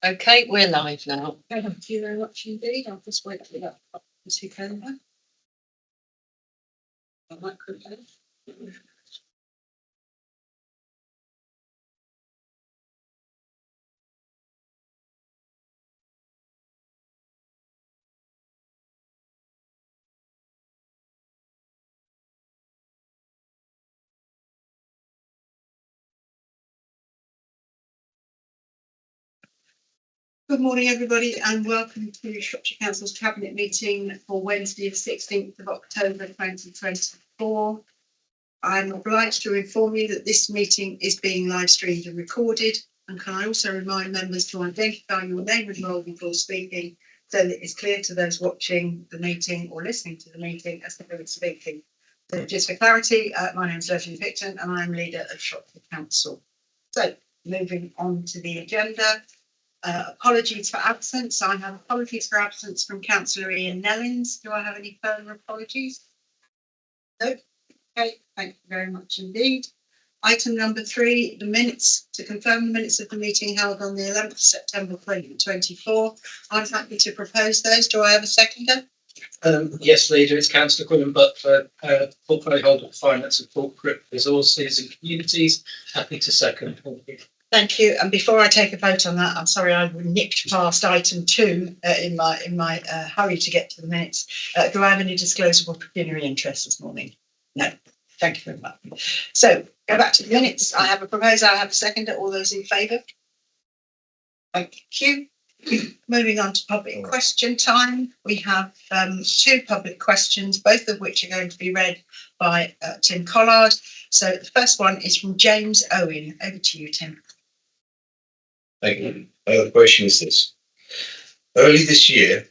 Okay, we're live now. Thank you very much indeed. I'll just wait for that to take over. Microphone. Good morning, everybody, and welcome to Shropshire Council's Cabinet meeting for Wednesday, the 16th of October 2024. I'm obliged to inform you that this meeting is being live streamed and recorded. And can I also remind members to identify your name and role before speaking so that it's clear to those watching the meeting or listening to the meeting as to who is speaking. So just for clarity, my name is Leslie Victon and I'm leader of Shropshire Council. So moving on to the agenda. Apologies for absence. I have apologies for absence from Councillor Ian Nellins. Do I have any further apologies? No. Okay, thank you very much indeed. Item number 3, the minutes. To confirm the minutes of the meeting held on the 11th of September 2024. I'm happy to propose those. Do I have a seconder? Yes, Leader, it's Councillor Quillen, but for portfolio holder for finance and corporate resources and communities, happy to second. Thank you. Thank you. And before I take a vote on that, I'm sorry I nicked past item 2 in my hurry to get to the minutes. Do I have any disclosable pecuniary interest this morning? No. Thank you very much. So go back to the minutes. I have a proposer. I have a seconder. All those in favour? Thank you. Moving on to public question time. We have 2 public questions, both of which are going to be read by Tim Collard. So the first one is from James Owen. Over to you, Tim. Thank you. The question is this. Early this year,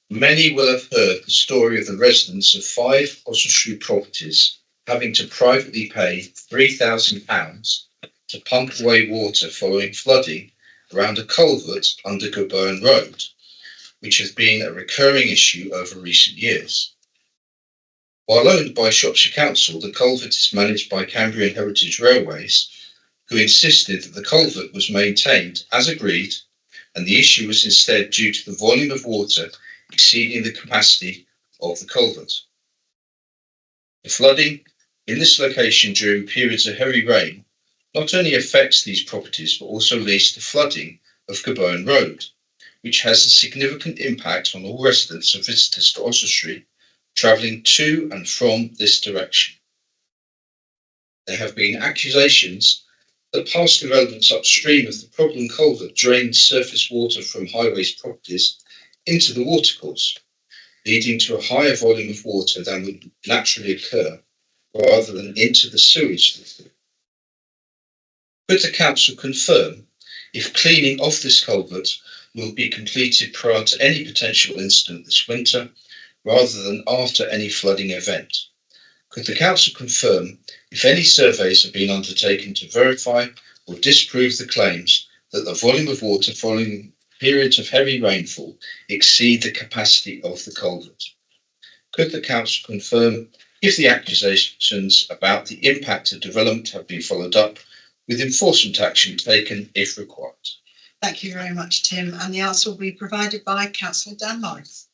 many will have heard the story of the residents of 5 Oswestry properties having to privately pay £3,000 to pump away water following flooding around a culvert under Goburn Road, which has been a recurring issue over recent years. While owned by Shropshire Council, the culvert is managed by Cambrian Heritage Railways, who insisted that the culvert was maintained as agreed, and the issue was instead due to the volume of water exceeding the capacity of the culvert. The flooding in this location during periods of heavy rain not only affects these properties, but also leads to flooding of Goburn Road, which has a significant impact on all residents and visitors to Oswestry travelling to and from this direction. There have been accusations that past developments upstream of the problem culvert drained surface water from Highways properties into the watercourse, leading to a higher volume of water than would naturally occur, rather than into the sewage system. Could the council confirm if cleaning of this culvert will be completed prior to any potential incident this winter, rather than after any flooding event? Could the council confirm if any surveys have been undertaken to verify or disprove the claims that the volume of water following periods of heavy rainfall exceed the capacity of the culvert? Could the council confirm if the accusations about the impact of development have been followed up with enforcement action taken if required? Thank you very much, Tim. And the answer will be provided by Councillor Dan Morris.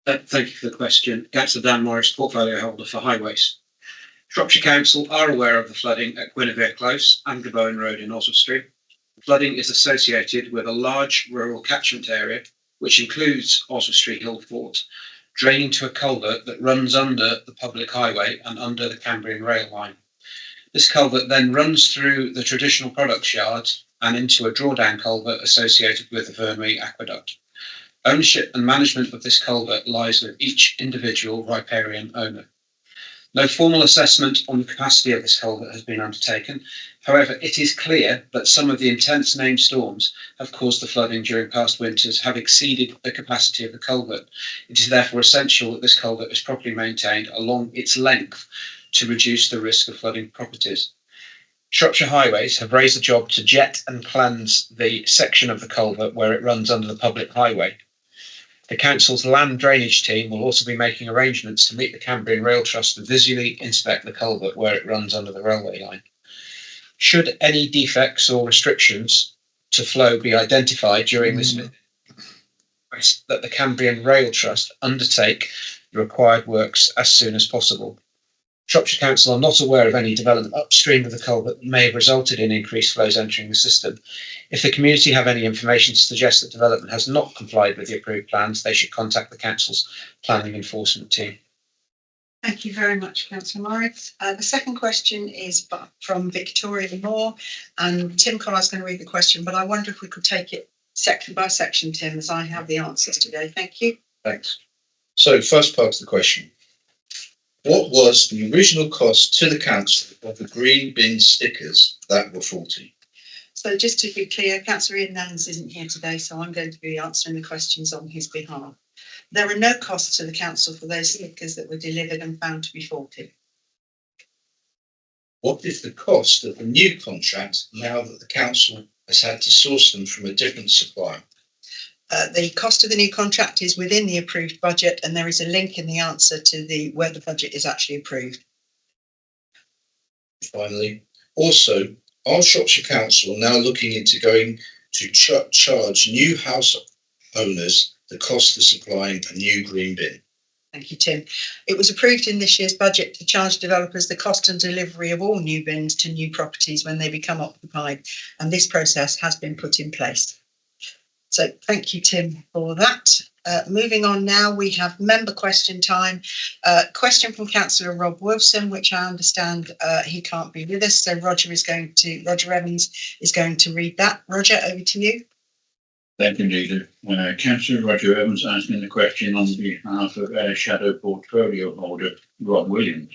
Thank you for the question. Councillor Dan Morris, portfolio holder for Highways. Shropshire Council are aware of the flooding at Guinevere Close and Goburn Road in Oswestry. Flooding is associated with a large rural catchment area, which includes Oswestry Hill Fort, draining to a culvert that runs under the public highway and under the Cambrian rail line. This culvert then runs through the traditional products yards and into a drawdown culvert associated with the Vernwy Aqueduct. Ownership and management of this culvert lies with each individual riparian owner. No formal assessment on the capacity of this culvert has been undertaken. However, it is clear that some of the intense named storms have caused the flooding during past winters have exceeded the capacity of the culvert. It is therefore essential that this culvert is properly maintained along its length to reduce the risk of flooding properties. Shropshire Highways have raised a job to jet and cleanse the section of the culvert where it runs under the public highway. The council's land drainage team will also be making arrangements to meet the Cambrian Rail Trust to visually inspect the culvert where it runs under the railway line. Should any defects or restrictions to flow be identified during this that the Cambrian Rail Trust undertake the required works as soon as possible. Shropshire Council are not aware of any development upstream of the culvert that may have resulted in increased flows entering the system. If the community have any information to suggest that development has not complied with the approved plans, they should contact the Council's planning enforcement team. Thank you very much, Councillor Morris. The second question is from Victoria Moore, and Tim Collard's going to read the question, but I wonder if we could take it section by section, Tim, as I have the answers today. Thank you. Thanks. So, first part of the question. What was the original cost to the council of the green bin stickers that were faulty? So just to be clear, Councillor Ian Nans isn't here today, so I'm going to be answering the questions on his behalf. There are no costs to the council for those stickers that were delivered and found to be faulty. What is the cost of the new contract now that the council has had to source them from a different supplier? The cost of the new contract is within the approved budget, and there is a link in the answer to where the budget is actually approved. Finally, also, are Shropshire Council now looking into going to charge new house owners the cost of supplying a new green bin? Thank you, Tim. It was approved in this year's budget to charge developers the cost and delivery of all new bins to new properties when they become occupied, and this process has been put in place. So thank you, Tim, for that. Moving on now, we have member question time. Question from Councillor Rob Wilson, which I understand he can't be with us. So Roger Evans is going to read that. Roger, over to you. Thank you, Leader. Councillor Roger Evans asking the question on behalf of our shadow portfolio holder, Rob Williams.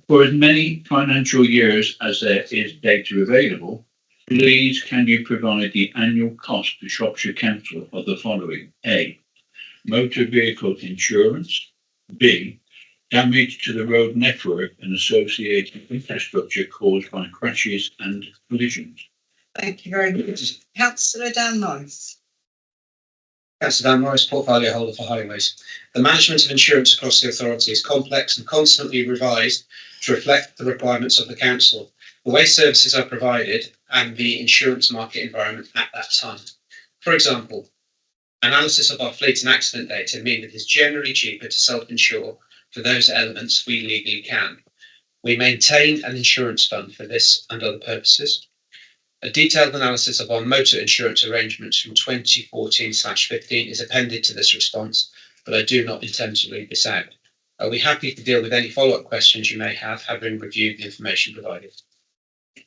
For as many financial years as there is data available, please can you provide the annual cost to Shropshire Council of the following? A. Motor vehicle insurance. B. Damage to the road network and associated infrastructure caused by crashes and collisions. Thank you very much. Councillor Dan Morris. Councillor Dan Morris, portfolio holder for highways. The management of insurance across the authority is complex and constantly revised to reflect the requirements of the council, the way services are provided, and the insurance market environment at that time. For example, analysis of our fleet and accident data mean that it is generally cheaper to self-insure for those elements we legally can. We maintain an insurance fund for this and other purposes. A detailed analysis of our motor insurance arrangements from 2014/15 is appended to this response, but I do not intend to read this out. I'll be happy to deal with any follow-up questions you may have, having reviewed the information provided.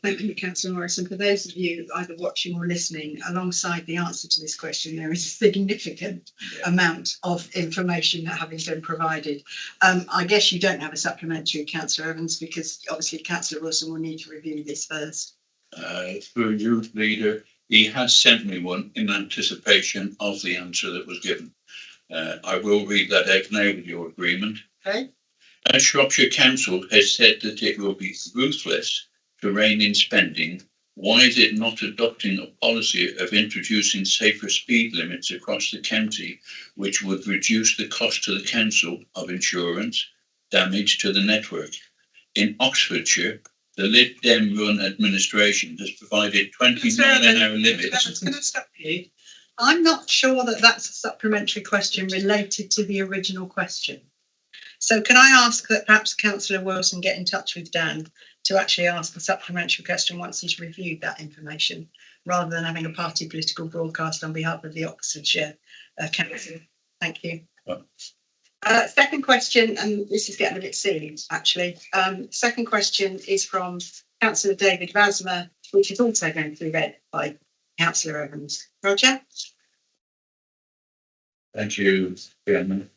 Thank you, Councillor Morris. And for those of you either watching or listening, alongside the answer to this question, there is a significant amount of information that having been provided. I guess you don't have a supplementary, Councillor Evans, because obviously Councillor Wilson will need to review this first. For you, Leader, he has sent me one in anticipation of the answer that was given. I will read that out now with your agreement. Okay. As Shropshire Council has said that it will be ruthless to rein in spending, why is it not adopting a policy of introducing safer speed limits across the county, which would reduce the cost to the council of insurance, damage to the network? In Oxfordshire, the Lib Dem run administration has provided 20 mile-an-hour limits. Can I stop you? I'm not sure that that's a supplementary question related to the original question. So can I ask that perhaps Councillor Wilson get in touch with Dan to actually ask a supplementary question once he's reviewed that information, rather than having a party political broadcast on behalf of the Oxfordshire Council. Thank you. Second question, and this is getting a bit silly, actually. Second question is from Councillor David Vasmer, which is also going to be read by Councillor Evans. Roger? Thank you, Chairman.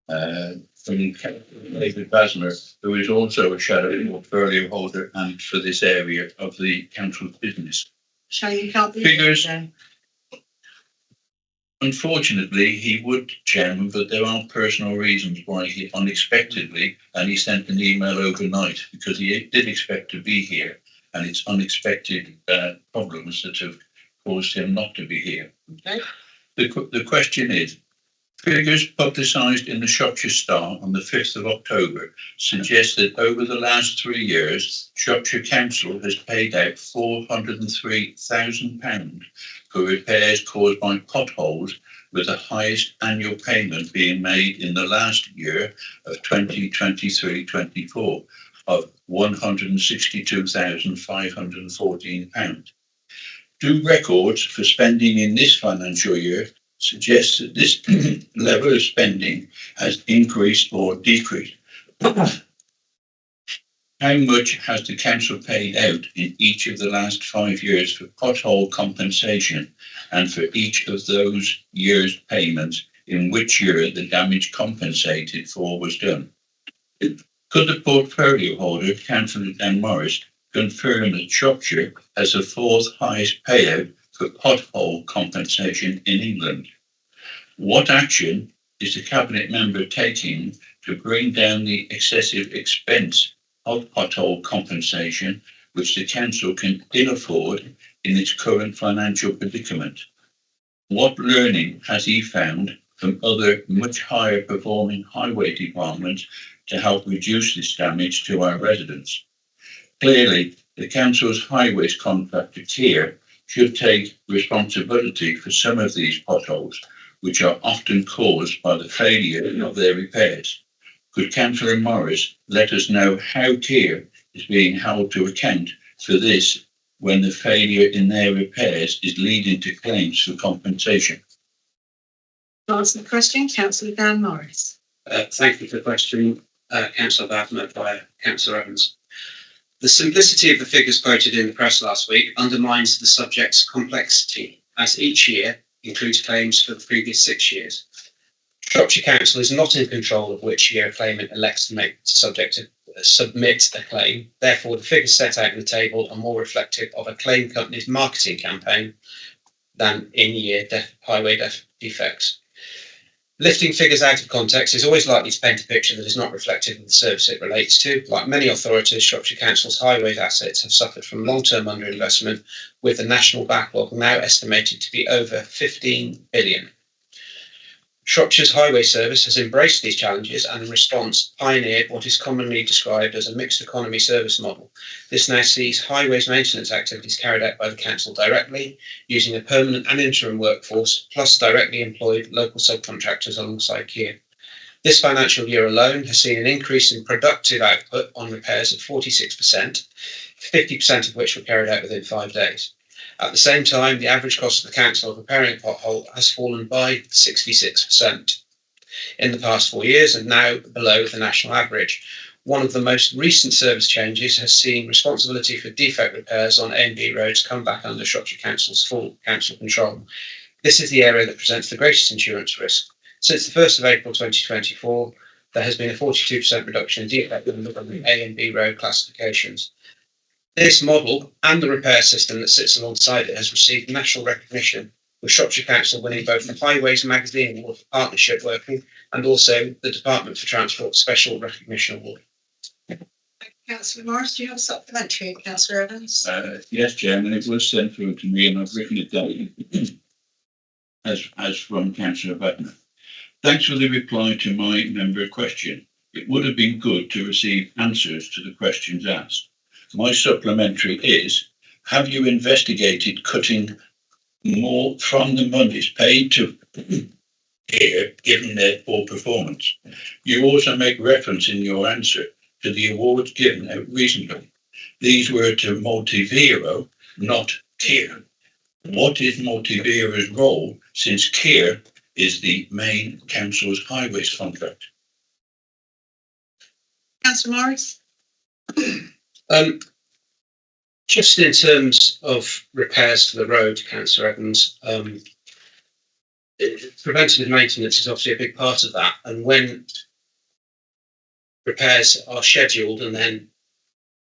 From David Basmer, who is also a shadow portfolio holder and for this area of the council's business. So you can't be Figures. Unfortunately, he would, Chairman, but there are personal reasons why he unexpectedly, and he sent an email overnight because he did expect to be here, and it's unexpected problems that have caused him not to be here. Okay. The question is, Figures publicised in the Shropshire Star on the 5th of October suggest that over the last 3 years, Shropshire Council has paid out £403,000 for repairs caused by potholes, with the highest annual payment being made in the last year of 2023-24 of £162,514. Due records for spending in this financial year suggests that this level of spending has increased or decreased. How much has the council paid out in each of the last 5 years for pothole compensation, and for each of those years' payments, in which year the damage compensated for was done? Could the portfolio holder, Councillor Dan Morris, confirm that Shropshire has the 4th highest payout for pothole compensation in England? What action is the Cabinet member taking to bring down the excessive expense of pothole compensation, which the council can ill afford in its current financial predicament? What learning has he found from other much higher performing highway departments to help reduce this damage to our residents? Clearly, the council's highways contractor Kier should take responsibility for some of these potholes, which are often caused by the failure of their repairs. Could Councillor Morris let us know how Kier is being held to account for this when the failure in their repairs is leading to claims for compensation? To answer the question, Councillor Dan Morris. Thank you for the question, Councillor Baffner via Councillor Evans. The simplicity of the figures quoted in the press last week undermines the subject's complexity, as each year includes claims for the previous 6 years. Shropshire Council is not in control of which year a claimant elects to submit a claim. Therefore, the figures set out in the table are more reflective of a claim company's marketing campaign than in-year highway defects. Lifting figures out of context is always likely to paint a picture that is not reflective of the service it relates to. Like many authorities, Shropshire Council's highways assets have suffered from long-term underinvestment, with the national backlog now estimated to be over 15 billion. Shropshire's highway service has embraced these challenges and in response pioneered what is commonly described as a mixed economy service model. This now sees highways maintenance activities carried out by the council directly, using a permanent and interim workforce, plus directly employed local subcontractors alongside Kier. This financial year alone has seen an increase in productive output on repairs of 46%, 50% of which were carried out within 5 days. At the same time, the average cost of the council of repairing a pothole has fallen by 66% in the past 4 years and now below the national average. One of the most recent service changes has seen responsibility for defect repairs on A&B roads come back under Shropshire Council's full council control. This is the area that presents the greatest insurance risk. Since the 1st of April 2024, there has been a 42% reduction in defect on the A&B road classifications. This model and the repair system that sits alongside it has received national recognition, with Shropshire Council winning both the Highways Magazine Award for Partnership Working and also the Department for Transport Special Recognition Award. Councillor Morris, do you have a supplementary, Councillor Evans? Yes, Chairman, it was sent through to me and I've written it down as from Councillor Baffner. Thanks for the reply to my member question. It would have been good to receive answers to the questions asked. My supplementary is, have you investigated cutting more from the monies paid to here, given their poor performance? You also make reference in your answer to the awards given out recently. These were to Multivero, not Kier. What is Multivero's role, since Kier is the main council's highways contract? Councillor Morris? Just in terms of repairs to the road, Councillor Evans, preventative maintenance is obviously a big part of that. And when repairs are scheduled and then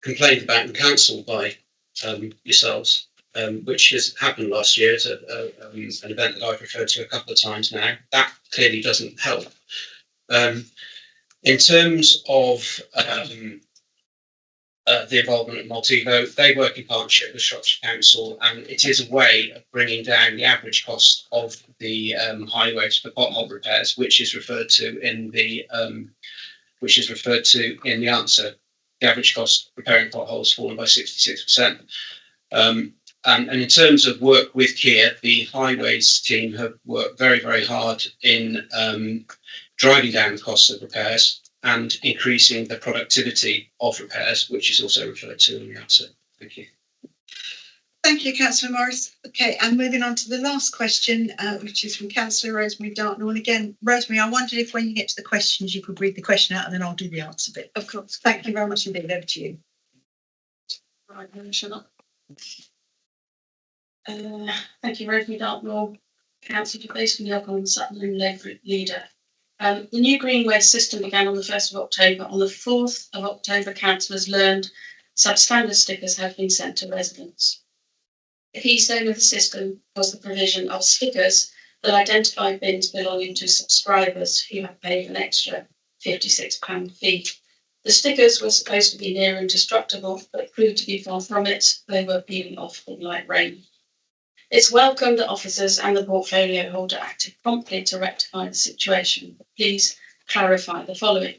complained about and cancelled by yourselves, which has happened last year, it's an event that I've referred to a couple of times now, that clearly doesn't help. In terms of the involvement of Multivo. They work in partnership with Shropshire Council, and it is a way of bringing down the average cost of the highways for pothole repairs, which is referred to in the answer. The average cost of repairing potholes fallen by 66%. And in terms of work with Kia, the highways team have worked very, very hard in driving down the costs of repairs and increasing the productivity of repairs, which is also referred to in the answer. Thank you. Thank you, Councillor Morris. Okay, and moving on to the last question, which is from Councillor Rosemary Dartnell. And again, Rosemary, I wondered if when you get to the questions, you could read the question out and then I'll do the answer bit. Of course. Thank you very much indeed. Over to you. Right, shut up. Thank you, Rosemary Dartnell, Councillor for basing the alcohol and Sutton and Leg Group leader. The new green waste system began on the 1st of October. On the 4th of October, councillors learned substandard stickers have been sent to residents. The keystone of the system was the provision of stickers that identify bins belonging to subscribers who have paid an extra £56 fee. The stickers were supposed to be near indestructible, but proved to be far from it. They were peeling off in light rain. It's welcome that officers and the portfolio holder acted promptly to rectify the situation. Please clarify the following.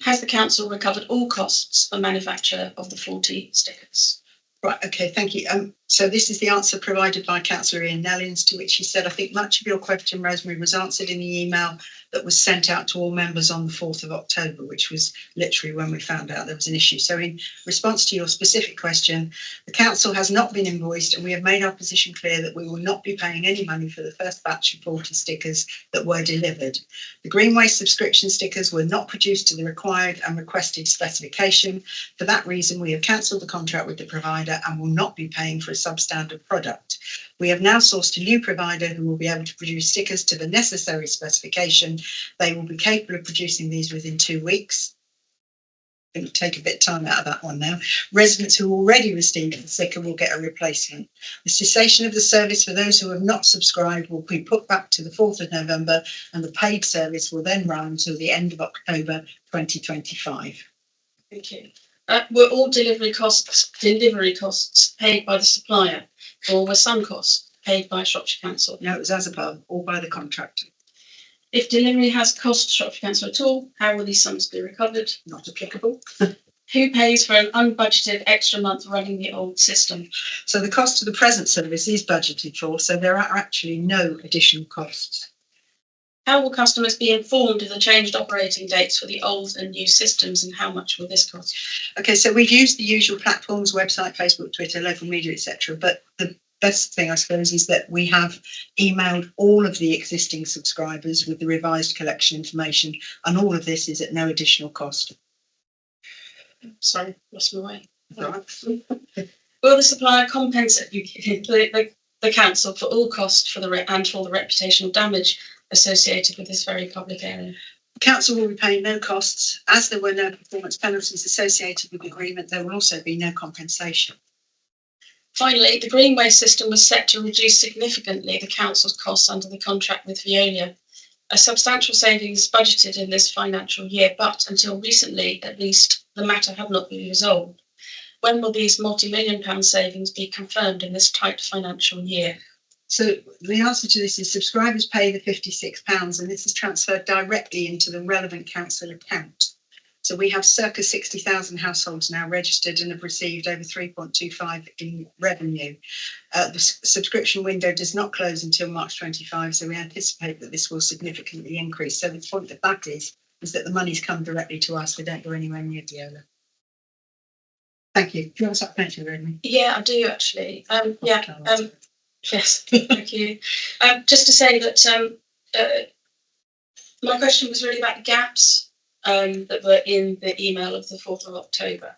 Has the council recovered all costs for manufacture of the 40 stickers? Right, okay, thank you. So this is the answer provided by Councillor Ian Nellins, to which he said, I think much of your question, Rosemary, was answered in the email that was sent out to all members on the 4th of October, which was literally when we found out there was an issue. So in response to your specific question, the council has not been invoiced, and we have made our position clear that we will not be paying any money for the first batch of 40 stickers that were delivered. The green waste subscription stickers were not produced to the required and requested specification. For that reason, we have cancelled the contract with the provider and will not be paying for a substandard product. We have now sourced a new provider who will be able to produce stickers to the necessary specification. They will be capable of producing these within 2 weeks. It will take a bit of time out of that one now. Residents who already received the sticker will get a replacement. The cessation of the service for those who have not subscribed will be put back to the 4th of November, and the paid service will then run until the end of October 2025. Thank you. Were all delivery costs paid by the supplier, or were some costs paid by Shropshire Council? No, it was as above, all by the contractor. If delivery has cost Shropshire Council at all, how will these sums be recovered? Not applicable. Who pays for an unbudgeted extra month running the old system? So the cost of the present service is budgeted for, so there are actually no additional costs. How will customers be informed of the changed operating dates for the old and new systems, and how much will this cost? Okay, so we've used the usual platforms, website, Facebook, Twitter, local media, etc. But the best thing, I suppose, is that we have emailed all of the existing subscribers with the revised collection information, and all of this is at no additional cost. Sorry, lost my way. Right. Will the supplier compensate the council for all costs for the reputational damage associated with this very public area? The council will be paying no costs. As there were no performance penalties associated with the agreement, there will also be no compensation. Finally, the green waste system was set to reduce significantly the council's costs under the contract with Veolia. A substantial savings is budgeted in this financial year, but until recently, at least, the matter had not been resolved. When will these multi-million-pound savings be confirmed in this tight financial year? So the answer to this is subscribers pay the £56, and this is transferred directly into the relevant council account. So we have circa 60,000 households now registered and have received over 3.25 in revenue. The subscription window does not close until March 25, so we anticipate that this will significantly increase. So the point of that is that the money's come directly to us. We don't go anywhere near Veolia. Thank you. Do you want to start mentioning, Rosemary? Yeah, I do actually. Yes, thank you. Just to say that my question was really about the gaps that were in the email of the 4th of October.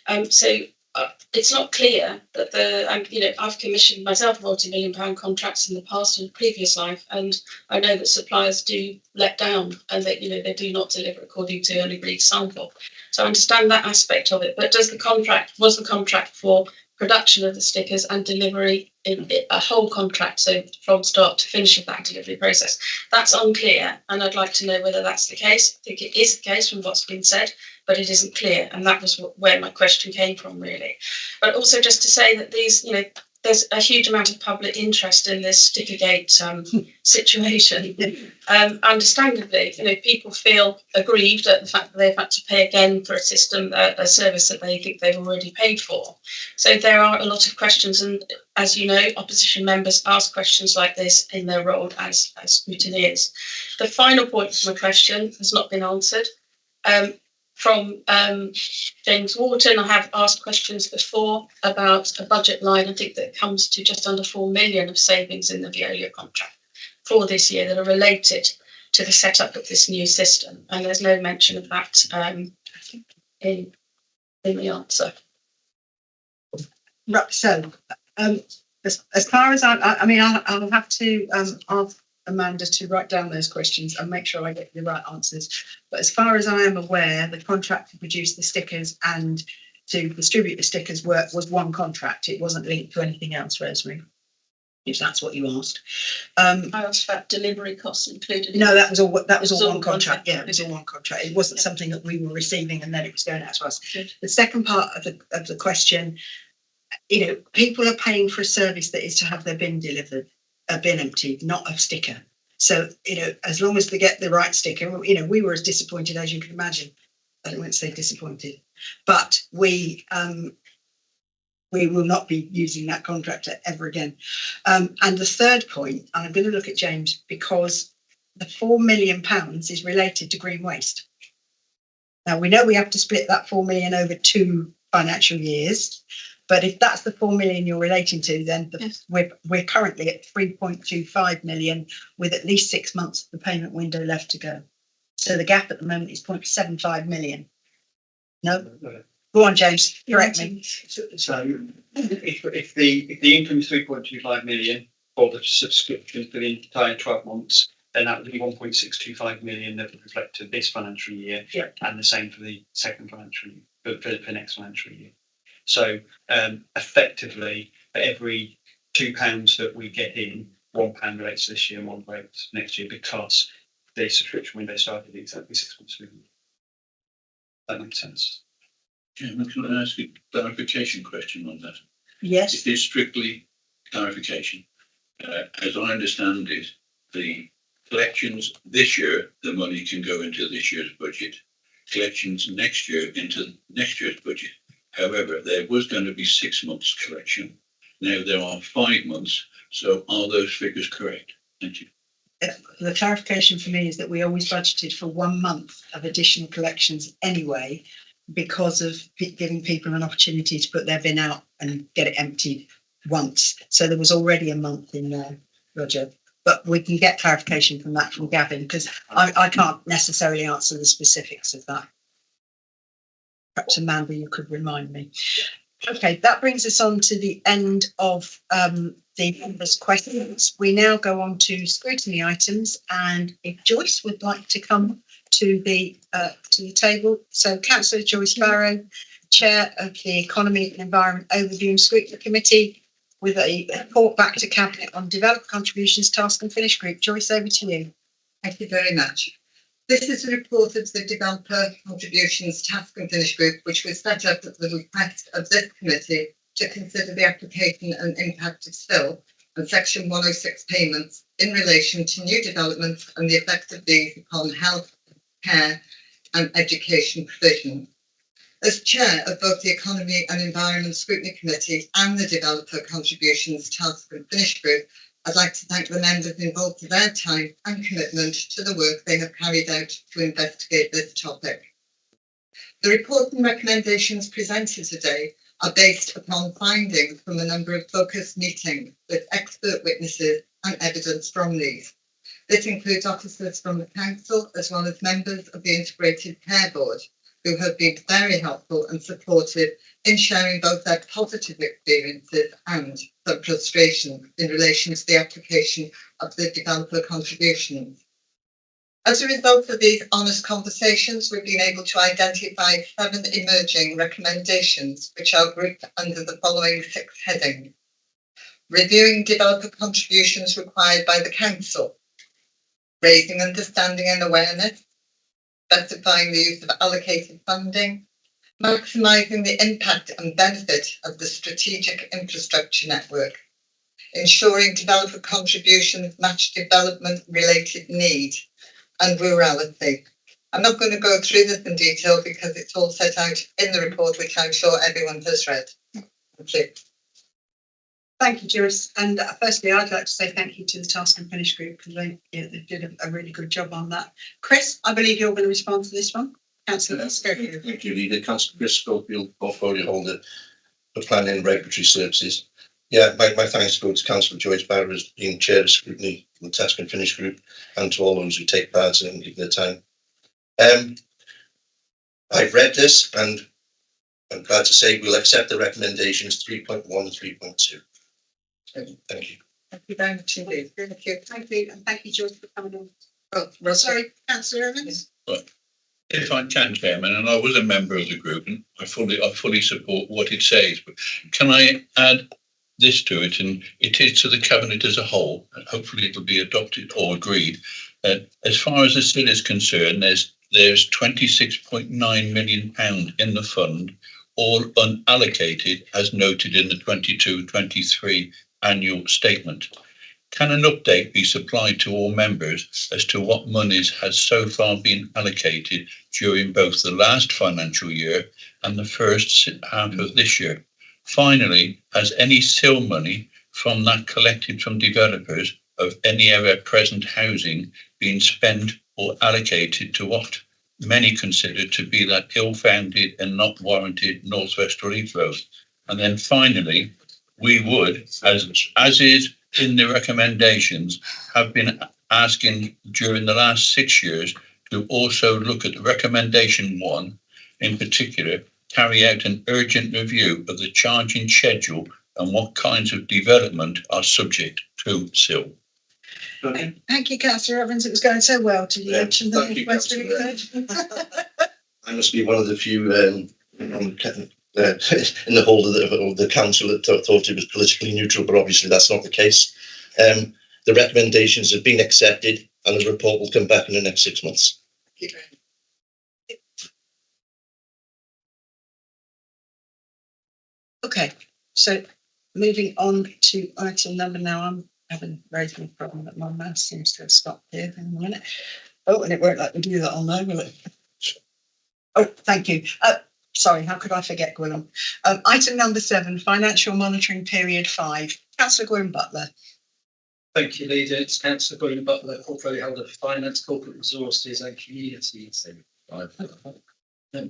It's not clear that I've commissioned myself multi-million-pound contracts in the past and previous life, and I know that suppliers do let down and that they do not deliver according to an agreed sample. So I understand that aspect of it, but was the contract for production of the stickers and delivery in a whole contract, so from start to finish of that delivery process. That's unclear, and I'd like to know whether that's the case. I think it is the case from what's been said, but it isn't clear, and that was where my question came from, really. But also just to say that these, there's a huge amount of public interest in this Stickergate situation. Understandably, people feel aggrieved at the fact that they've had to pay again for a system, a service that they think they've already paid for. So there are a lot of questions, and as you know, opposition members ask questions like this in their role as scrutineers. The final point of my question has not been answered. From James Wharton, I have asked questions before about a budget line. I think that comes to just under 4 million of savings in the Veolia contract for this year that are related to the setup of this new system. And there's no mention of that in the answer. Right, so as far as I'll have to ask Amanda to write down those questions and make sure I get the right answers. But as far as I am aware, the contract to produce the stickers and to distribute the stickers was one contract. It wasn't linked to anything else, Rosemary, if that's what you asked. I asked about delivery costs included. No, that was all one contract. Yeah, it was all one contract. It wasn't something that we were receiving and then it was going out to us. Good. The second part of the question, people are paying for a service that is to have their bin delivered. A bin emptied, not a sticker. So, as long as they get the right sticker, we were as disappointed as you can imagine. I won't say disappointed, but we will not be using that contractor ever again. And the third point, and I'm going to look at James, because the £4 million is related to green waste. Now, we know we have to split that 4 million over 2 financial years. But if that's the 4 million you're relating to, then yes. We're currently at 3.25 million with at least 6 months of the payment window left to go. So the gap at the moment is 0.75 million. No? Go on, James. Correct me. So if the income is 3.25 million for the subscription for the entire 12 months, then that would be 1.625 million that would reflect to this financial year, and the same for the second financial year, for next financial year. So effectively, for every £2 that we get in, £1 relates to this year and £1 relates to next year, because the subscription window started exactly 6 months ago. That makes sense. Can I ask a clarification question on that? Yes. It is strictly clarification. As I understand it, the collections this year, the money can go into this year's budget. Collections next year into next year's budget. However, there was going to be 6 months collection. Now there are 5 months. So are those figures correct? Thank you. The clarification for me is that we always budgeted for 1 month of additional collections anyway, because of giving people an opportunity to put their bin out and get it emptied once. So there was already a month in there, Roger. But we can get clarification from Gavin, because I can't necessarily answer the specifics of that. Perhaps Amanda, you could remind me. Okay, that brings us on to the end of the members' questions. We now go on to scrutiny items, and if Joyce would like to come to the table. So Councillor Joyce Barrow, Chair of the Economy and Environment Overview and Scrutiny Committee, with a report back to Cabinet on Developer Contributions Task and Finish Group. Joyce, over to you. Thank you very much. This is a report of the Developer Contributions Task and Finish Group, which was set up at the request of this committee to consider the application and impact of SPIL and Section 106 payments in relation to new developments and the effect of these upon health, care and education provision. As Chair of both the Economy and Environment Scrutiny Committee and the Developer Contributions Task and Finish Group, I'd like to thank the members involved for their time and commitment to the work they have carried out to investigate this topic. The report and recommendations presented today are based upon findings from a number of focused meetings with expert witnesses and evidence from these. This includes officers from the Council as well as members of the Integrated Care Board, who have been very helpful and supportive in sharing both their positive experiences and some frustration in relation to the application of the developer contributions. As a result of these honest conversations, we've been able to identify 7 emerging recommendations, which are grouped under the following 6 headings. Reviewing developer contributions required by the council, raising understanding and awareness, specifying the use of allocated funding, maximising the impact and benefit of the strategic infrastructure network, ensuring developer contributions match development-related need, and rurality. I'm not going to go through this in detail because it's all set out in the report, which I'm sure everyone has read. Thank you. Thank you, Joyce. And firstly, I'd like to say thank you to the Task and Finish group because they did a really good job on that. Chris, I believe you're going to respond to this one. Councillor, let's go. Thank you, Leader. Councillor Chris Schofield, portfolio holder for Planning and Regulatory Services. Yeah, my thanks go to Councillor Joyce Barrow as being chair of scrutiny for the Task and Finish group, and to all those who take part and give their time. I've read this and I'm glad to say we'll accept the recommendations 3.1 and 3.2. Thank you. Thank you very much indeed. Thank you. Thank you. And thank you, Joyce, for coming on. Oh, Well, sorry, Councillor Evans. If I can, Chairman, and I was a member of the group, and I fully support what it says, but can I add this to it? And it is to the Cabinet as a whole, and hopefully it'll be adopted or agreed. As far as the SIL is concerned, there's £26.9 million in the fund, all unallocated, as noted in the 22-23 annual statement. Can an update be supplied to all members as to what monies has so far been allocated during both the last financial year and the first half of this year? Finally, has any SIL money from that collected from developers of any ever present housing been spent or allocated to what many consider to be that ill-founded and not warranted North West Relief Road? And then finally, we would, as is in the recommendations, have been asking during the last 6 years to also look at recommendation 1 in particular, carry out an urgent review of the charging schedule and what kinds of development are subject to SIL. Okay. Thank you, Councillor Evans. It was going so well till you mentioned the North West Relief Road. I must be one of the few in the whole of the council that thought it was politically neutral, but obviously that's not the case. The recommendations have been accepted and the report will come back in the next 6 months. Okay, so moving on to item number now. I'm having a very big problem that my mouse seems to have stopped here. Hang on a minute. Oh, and it won't let me do that on there, will it? Oh, thank you. Sorry, how could I forget, Gwynn? Item number 7, financial monitoring period 5. Councillor Gwynn Butler. Thank you, Leader. It's Councillor Gwynn Butler, portfolio holder for Finance, Corporate Resources and Communities.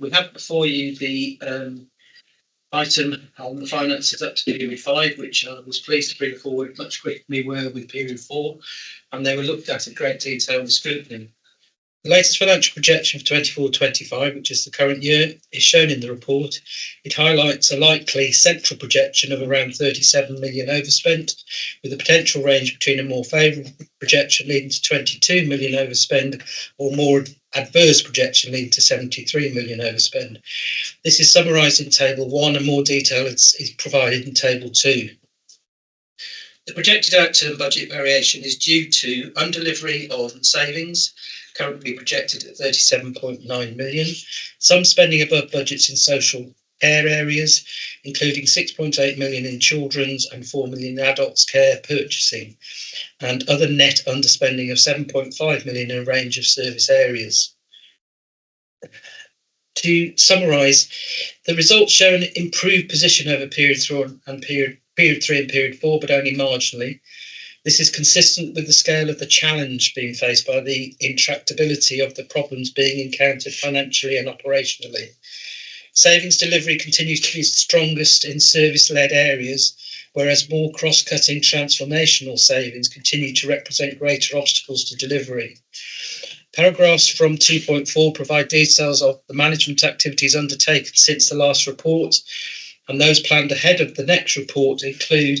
We have before you the item on the finances up to period 5, which I was pleased to bring forward much quicker than we were with period 4, and they were looked at in great detail with scrutiny. The latest financial projection for 24-25, which is the current year, is shown in the report. It highlights a likely central projection of around 37 million overspent, with a potential range between a more favourable projection leading to 22 million overspend or more adverse projection leading to 73 million overspend. This is summarised in Table 1 and more detail is provided in Table 2. The projected outturn budget variation is due to undelivery on savings, currently projected at 37.9 million, some spending above budgets in social care areas, including 6.8 million in children's and 4 million in adults care purchasing, and other net underspending of 7.5 million in a range of service areas. To summarise, the results show an improved position over period 3 and period 4, but only marginally. This is consistent with the scale of the challenge being faced by the intractability of the problems being encountered financially and operationally. Savings delivery continues to be strongest in service-led areas, whereas more cross-cutting transformational savings continue to represent greater obstacles to delivery. Paragraphs from 2.4 provide details of the management activities undertaken since the last report, and those planned ahead of the next report include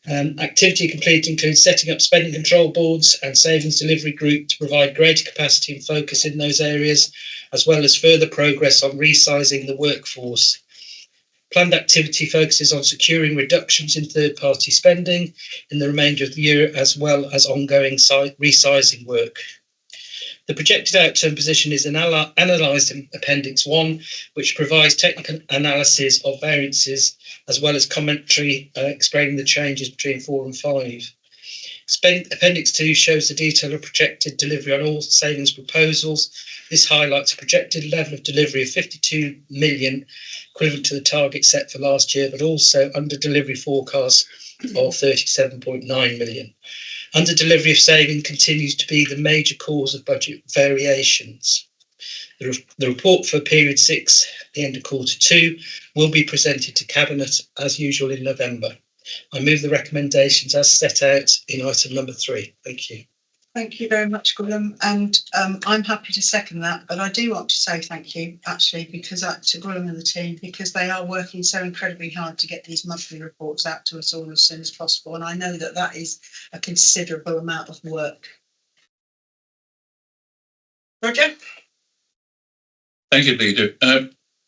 Activity complete includes setting up spending control boards and savings delivery group to provide greater capacity and focus in those areas, as well as further progress on resizing the workforce. Planned activity focuses on securing reductions in third-party spending in the remainder of the year, as well as ongoing resizing work. The projected outturn position is analysed in Appendix 1, which provides technical analysis of variances, as well as commentary explaining the changes between 4 and 5. Appendix 2 shows the detail of projected delivery on all savings proposals. This highlights a projected level of delivery of 52 million, equivalent to the target set for last year, but also under delivery forecasts of 37.9 million. Under delivery of saving continues to be the major cause of budget variations. The report for period 6, the end of quarter 2, will be presented to Cabinet as usual in November. I move the recommendations as set out in item number 3. Thank you. Thank you very much, Gwilym, and I'm happy to second that, but I do want to say thank you, actually, because to Gwilym and the team, because they are working so incredibly hard to get these monthly reports out to us all as soon as possible, and I know that that is a considerable amount of work. Roger? Thank you, Leader.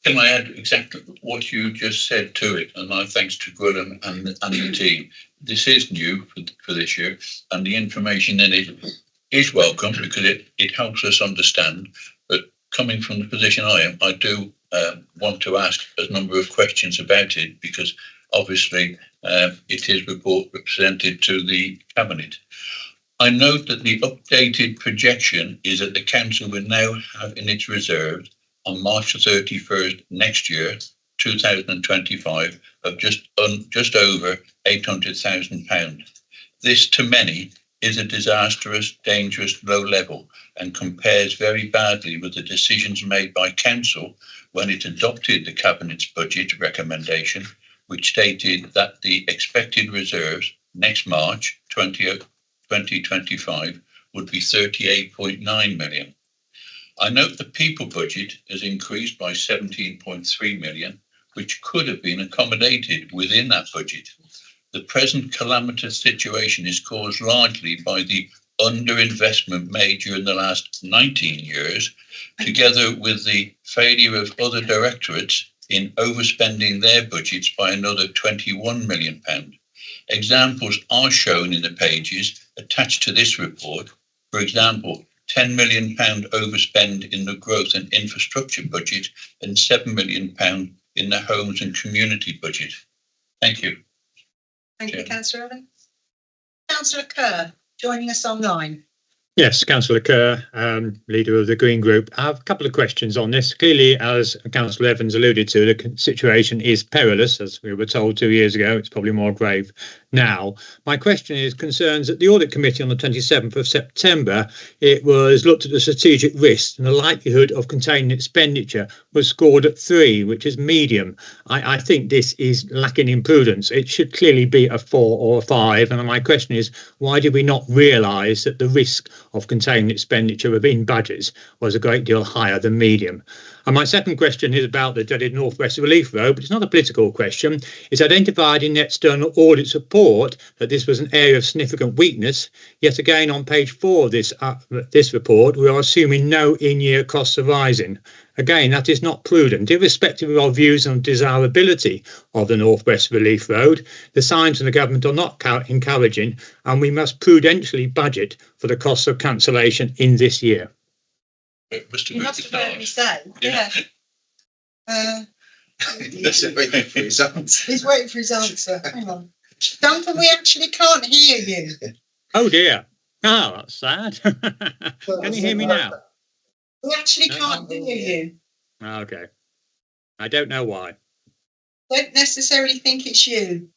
Can I add exactly what you just said to it? And my thanks to Gwilym and the team. This is new for this year, and the information in it is welcome because it helps us understand. But coming from the position I am, I do want to ask a number of questions about it because obviously it is presented to the Cabinet. I note that the updated projection is that the Council will now have in its reserves on March 31st next year, 2025, of just over £800,000. This, to many, is a disastrous, dangerous low level and compares very badly with the decisions made by Council when it adopted the Cabinet's budget recommendation, which stated that the expected reserves next March 2025 would be 38.9 million. I note the people budget has increased by 17.3 million, which could have been accommodated within that budget. The present calamitous situation is caused largely by the underinvestment made during the last 19 years, together with the failure of other directorates in overspending their budgets by another £21 million. Examples are shown in the pages attached to this report. For example, £10 million overspend in the growth and infrastructure budget and £7 million in the homes and community budget. Thank you. Thank you, Councillor Evans. Councillor Kerr, joining us online. Yes, Councillor Kerr, leader of the Green Group. I have a couple of questions on this. Clearly, as Councillor Evans alluded to, the situation is perilous, as we were told 2 years ago. It's probably more grave now. My question concerns that the Audit Committee on the 27th of September, it was looked at the strategic risks and the likelihood of containing expenditure was scored at 3, which is medium. I think this is lacking in prudence. It should clearly be a 4 or a 5. And my question is, why did we not realise that the risk of containing expenditure within budgets was a great deal higher than medium? And my second question is about the dreaded North West Relief Road, but it's not a political question. It's identified in the external audit report that this was an area of significant weakness. Yet again, on page 4 of this report, we are assuming no in-year costs arising. Again, that is not prudent. Irrespective of our views on desirability of the North West Relief Road, the signs from the government are not encouraging, and we must prudentially budget for the costs of cancellation in this year. You must have heard me say, yeah. That's waiting for his answer. He's waiting for his answer. Hang on. Duncan, we actually can't hear you. Oh dear. Oh, that's sad. Can you hear me now? We actually can't hear you. Okay. I don't know why. Don't necessarily think it's you.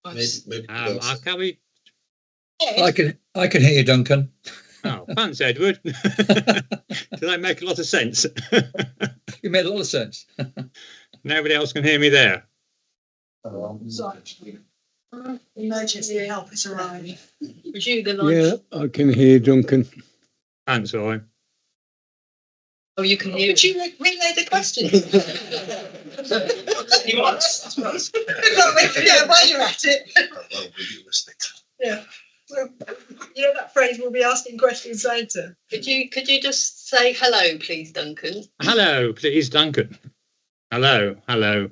Maybe Can we? I can hear you, Duncan. Oh, thanks, Edward. Did that make a lot of sense? You made a lot of sense. Nobody else can hear me there. Emergency help has arrived. Yeah, I can hear Duncan. Thanks, Roy. Oh, you can hear. Would you relay the question? You want? Yeah, while you're at it. Yeah. Well, you know that phrase, we'll be asking questions later. Could you just say hello, please, Duncan? Hello, please, Duncan. Hello, hello.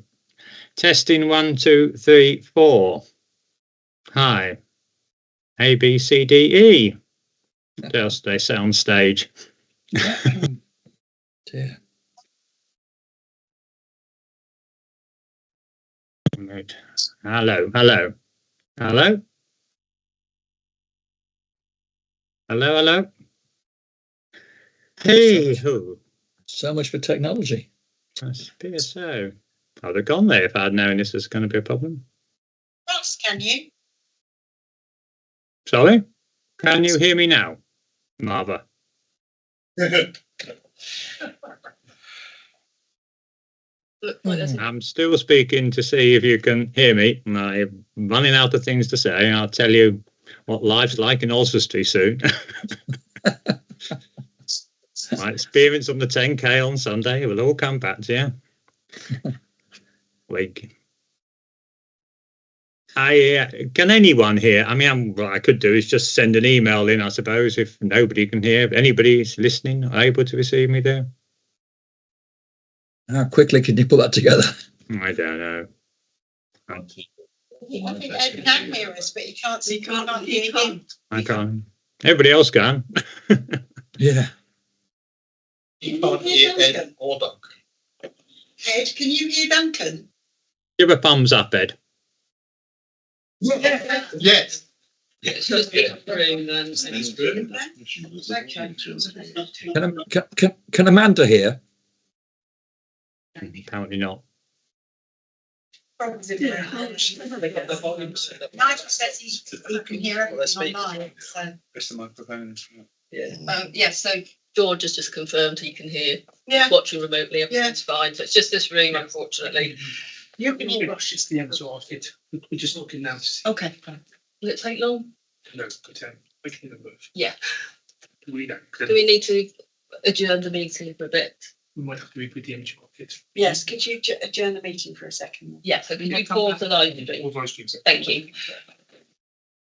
Testing 1, 2, 3, 4. Hi. A, B, C, D, E. Just a sound stage. Dear. Right. Hello, hello. Hello? Hello, hello. Hey, ho. So much for technology. I suppose so. I'd have gone there if I'd known this was going to be a problem. Ross, can you? Sorry? Can you hear me now, Marva? Look like there's I'm still speaking to see if you can hear me. I'm running out of things to say. I'll tell you what life's like in Oswestry soon. My experience on the 10K on Sunday will all come back to you. Like, can anyone hear? I mean, what I could do is just send an email in, I suppose, if nobody can hear. If anybody's listening, able to receive me there. How quickly can you put that together? I don't know. I think Ed can hear us, but he can't hear him. I can't. Everybody else can. Yeah. You can't hear Ed or Duncan. Ed, can you hear Duncan? Give a thumbs up, Ed. Yes. Yes. Can Amanda hear? Apparently not. Nigel says he can hear everything online. So, Press the microphone. so George has just confirmed he can hear. yeah, Watching remotely, Yeah. everything's fine. So it's just this room, unfortunately. You can hear Rush, it's the end to our kid. We're just looking now to see. Okay. Will it take long? No, good. I can hear them both. Yeah. We don't. Do we need to adjourn the meeting for a bit? We might have to read with the image of our kid. yes. Could you adjourn the meeting for a second? Yeah, so can we pause the live All stream? those things. Thank you.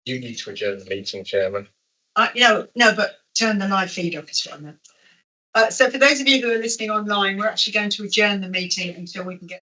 You need to adjourn the meeting, Chairman. No, but turn the live feed off is what I meant. So for those of you who are listening online, we're actually going to adjourn the meeting until we can get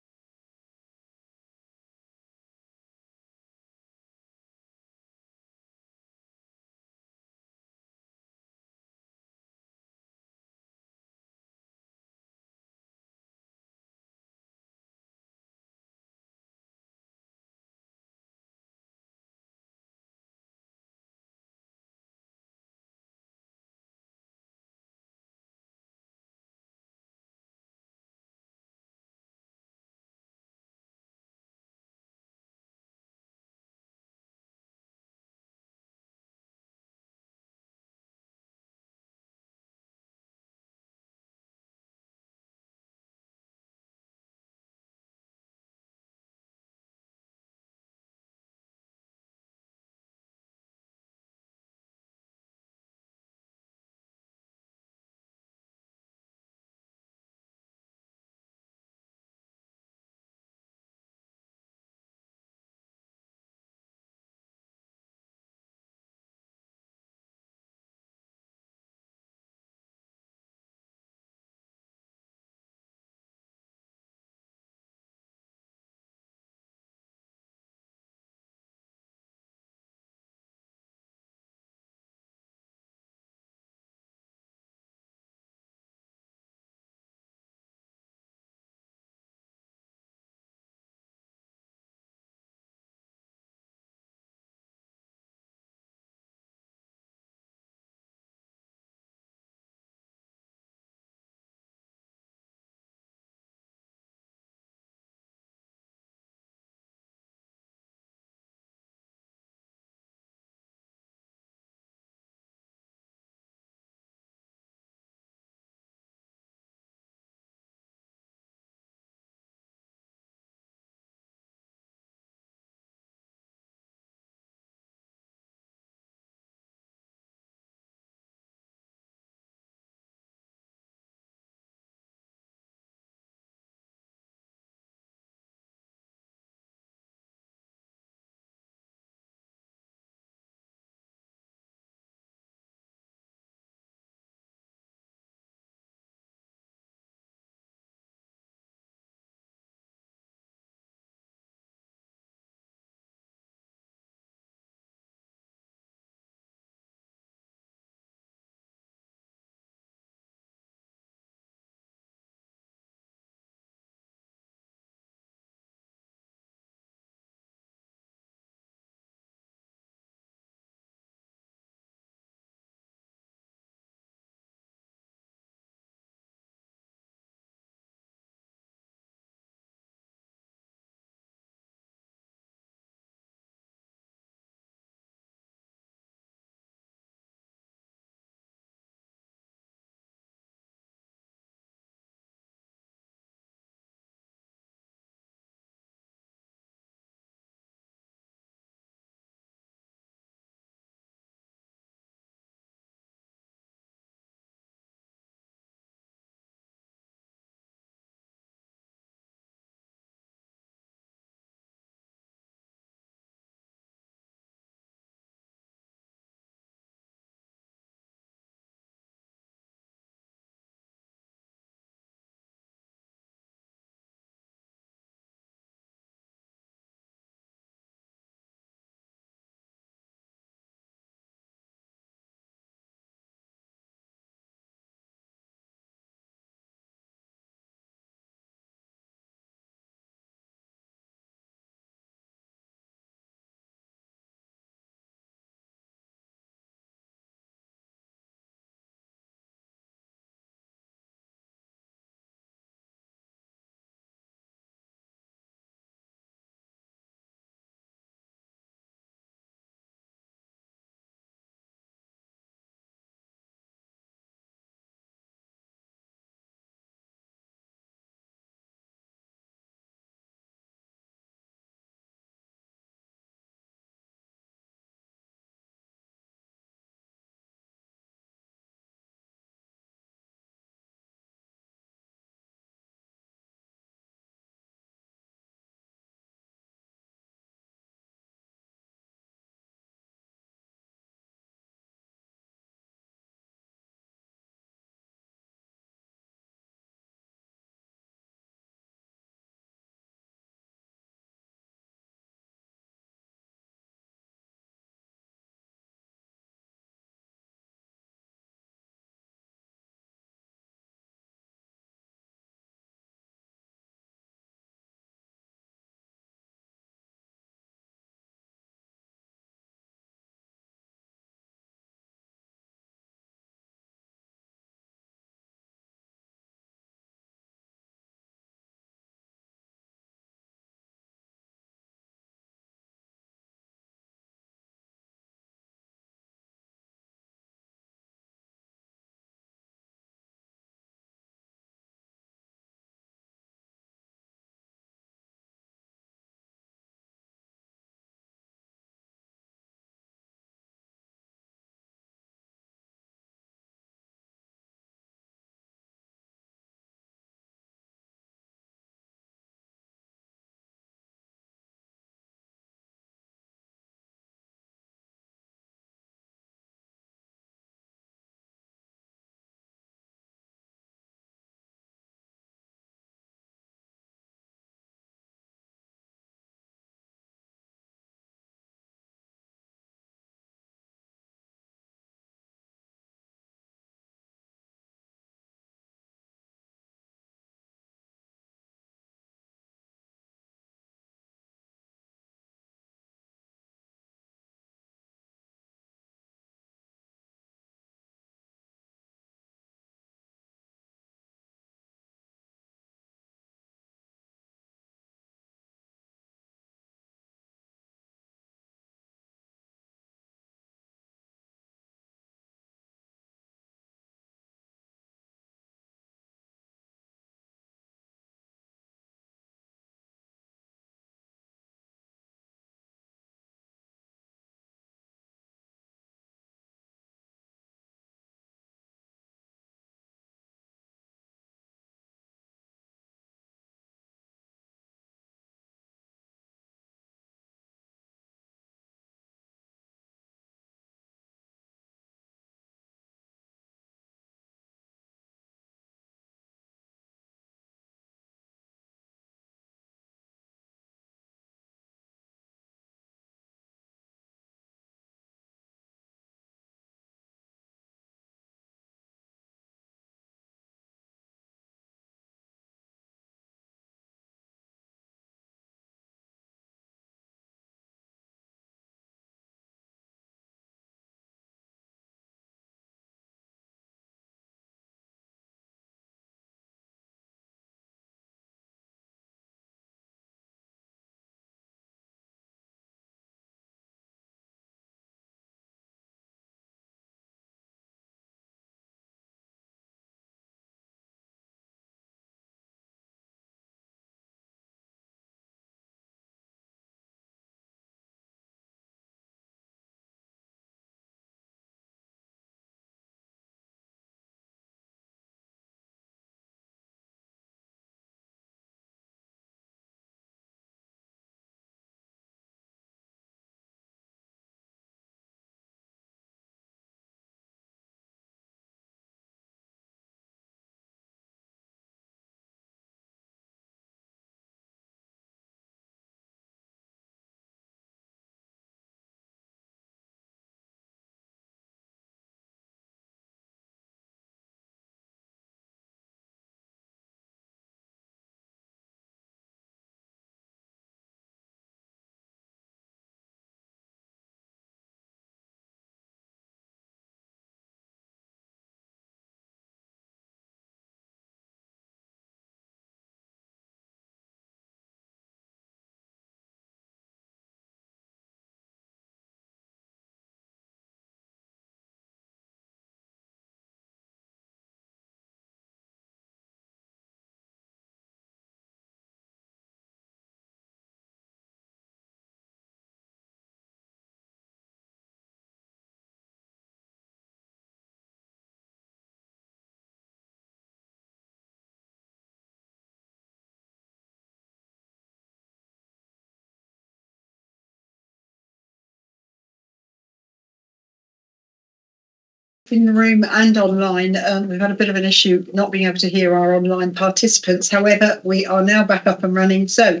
in the room and online. We've had a bit of an issue not being able to hear our online participants. However, we are now back up and running. So,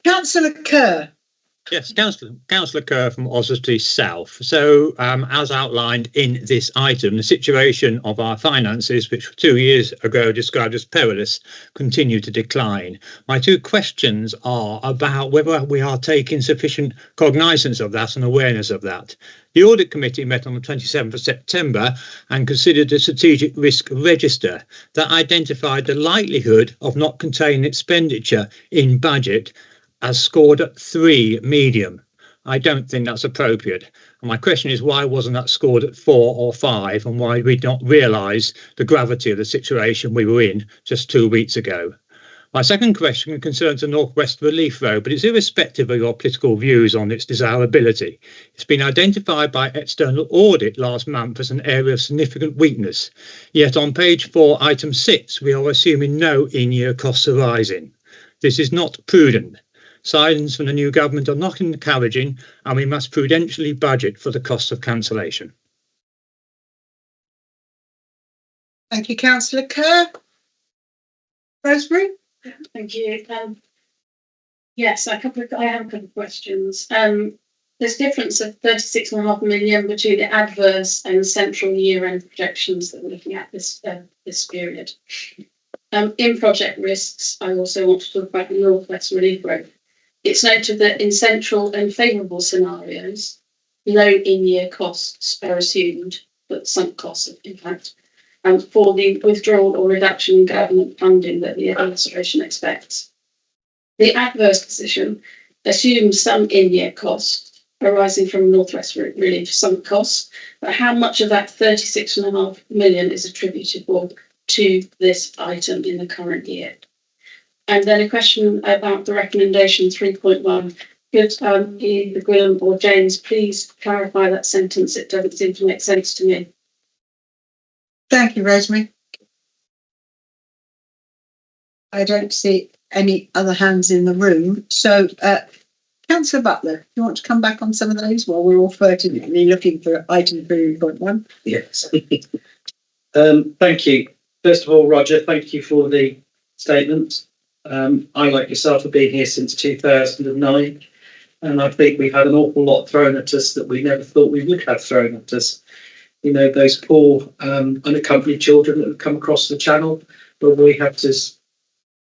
Councillor Kerr. Yes, Councillor Kerr from Oswestry South. So, as outlined in this item, the situation of our finances, which 2 years ago described as perilous, continue to decline. My two questions are about whether we are taking sufficient cognizance of that and awareness of that. The Audit Committee met on the 27th of September and considered a strategic risk register that identified the likelihood of not containing expenditure in budget as scored at 3 medium. I don't think that's appropriate. And my question is, why wasn't that scored at 4 or 5, and why did we not realise the gravity of the situation we were in just 2 weeks ago? My second question concerns the North West Relief Road, but it's irrespective of your political views on its desirability. It's been identified by external audit last month as an area of significant weakness. Yet on page 4, item 6, we are assuming no in-year costs arising. This is not prudent. Signs from the new government are not encouraging, and we must prudentially budget for the cost of cancellation. Thank you, Councillor Kerr. Rosemary? Thank you. Yes, I have a couple of questions. There's a difference of 36.5 million between the adverse and central year-end projections that we're looking at this period. In project risks, I also want to talk about the North West Relief Road. It's noted that in central and favourable scenarios, no in-year costs are assumed, but sunk costs, in fact, for the withdrawal or reduction in government funding that the administration expects. The adverse position assumes some in-year costs arising from North West Relief sunk costs, but how much of that 36.5 million is attributable to this item in the current year? And then a question about the recommendation 3.1. Could either Gwilym or James please clarify that sentence? It doesn't seem to make sense to me. Thank you, Rosemary. I don't see any other hands in the room. So, Councillor Butler, you want to come back on some of those while we're all furtively looking for item 3.1? Yes. Thank you. First of all, Roger, thank you for the statement. I, like yourself, have been here since 2009, and I think we've had an awful lot thrown at us that we never thought we would have thrown at us. You know, those poor unaccompanied children that have come across the channel, where we have to,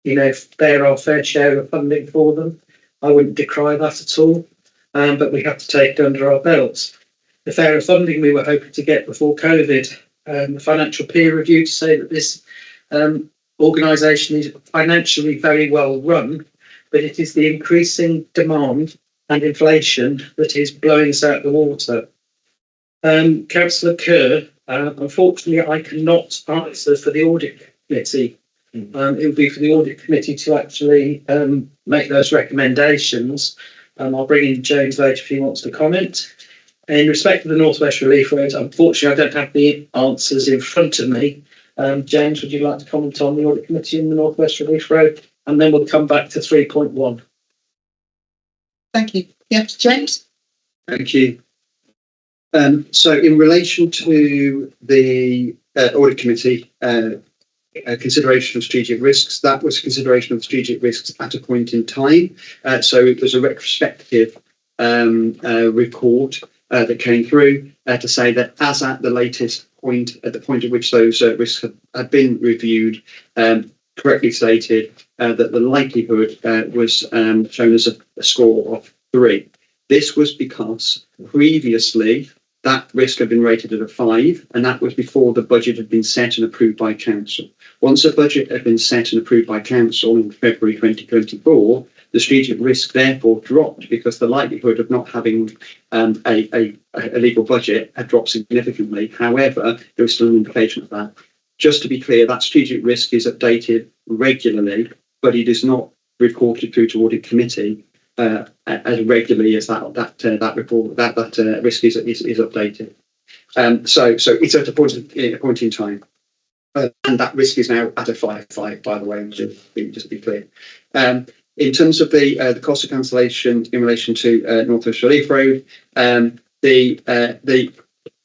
you know, bear our fair share of funding for them. I wouldn't decry that at all, but we have to take it under our belts. The fairer funding we were hoping to get before COVID, the financial peer review to say that this organisation is financially very well run, but it is the increasing demand and inflation that is blowing us out the water. Councillor Kerr, unfortunately, I cannot answer for the audit committee. It would be for the audit committee to actually make those recommendations. I'll bring in James later if he wants to comment. In respect of the North West Relief Road, unfortunately, I don't have the answers in front of me. James, would you like to comment on the audit committee in the North West Relief Road? And then we'll come back to 3.1. Thank you. Yes, James? Thank you. So in relation to the audit committee consideration of strategic risks, that was consideration of strategic risks at a point in time. So it was a retrospective report that came through to say that as at the latest point, at the point at which those risks had been reviewed, correctly stated that the likelihood was shown as a score of 3. This was because previously that risk had been rated at a 5, and that was before the budget had been set and approved by council. Once a budget had been set and approved by council in February 2024, the strategic risk therefore dropped because the likelihood of not having a legal budget had dropped significantly. However, there was still an indication of that. Just to be clear, that strategic risk is updated regularly, but it is not reported through to audit committee as regularly as that report that risk is updated. So it's at a point in time, and that risk is now at a 5.5. By the way, just to be clear. In terms of the cost of cancellation in relation to North West Relief Road, the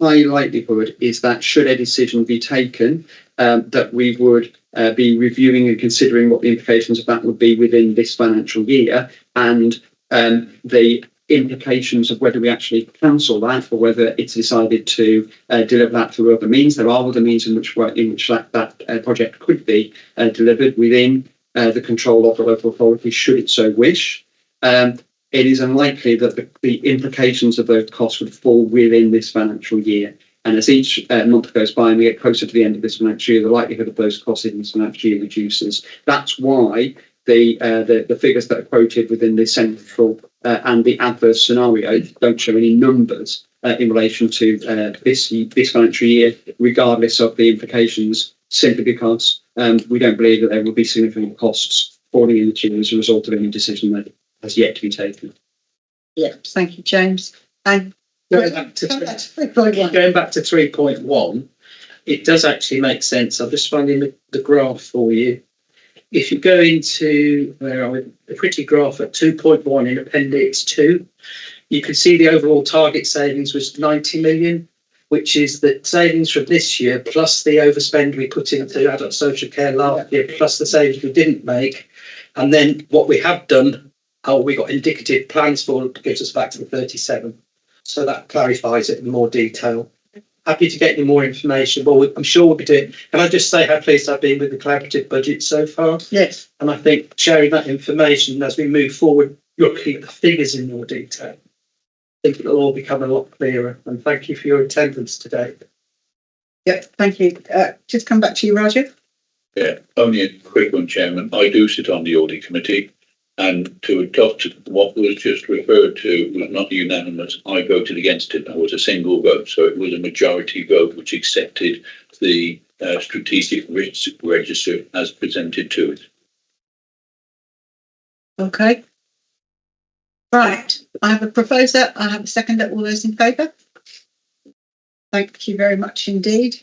high likelihood is that should a decision be taken, that we would be reviewing and considering what the implications of that would be within this financial year, and the implications of whether we actually cancel that or whether it's decided to deliver that through other means. There are other means in which that project could be delivered within the control of the local authority, should it so wish. It is unlikely that the implications of those costs would fall within this financial year. And as each month goes by and we get closer to the end of this financial year, the likelihood of those costs in this financial year reduces. That's why the figures that are quoted within the central and the adverse scenario don't show any numbers in relation to this financial year, regardless of the implications, simply because we don't believe that there will be significant costs falling into as a result of any decision that has yet to be taken. Yeah, thank you, James. And Going back to 3.1, it does actually make sense. I'm just finding the graph for you. If you go into the pretty graph at 2.1 in Appendix 2, you can see the overall target savings was 90 million, which is the savings from this year plus the overspend we put into adult social care last year, plus the savings we didn't make. And then what we have done, we got indicative plans for, gives us back to the 37. So that clarifies it in more detail. Happy to get you more information. Well, I'm sure we'll be doing. Can I just say how pleased I've been with the collaborative budget so far? yes, And I think sharing that information as we move forward, looking at the figures in more detail, I think it'll all become a lot clearer. And thank you for your attendance today. yeah, thank you. Just come back to you, Roger. Yeah, only a quick one, Chairman. I do sit on the audit committee, and to adopt what was just referred to was not unanimous. I voted against it. That was a single vote, so it was a majority vote which accepted the strategic risk register as presented to it. Okay. Right, I have a proposer. I have a seconder. All those in favour? Thank you very much indeed.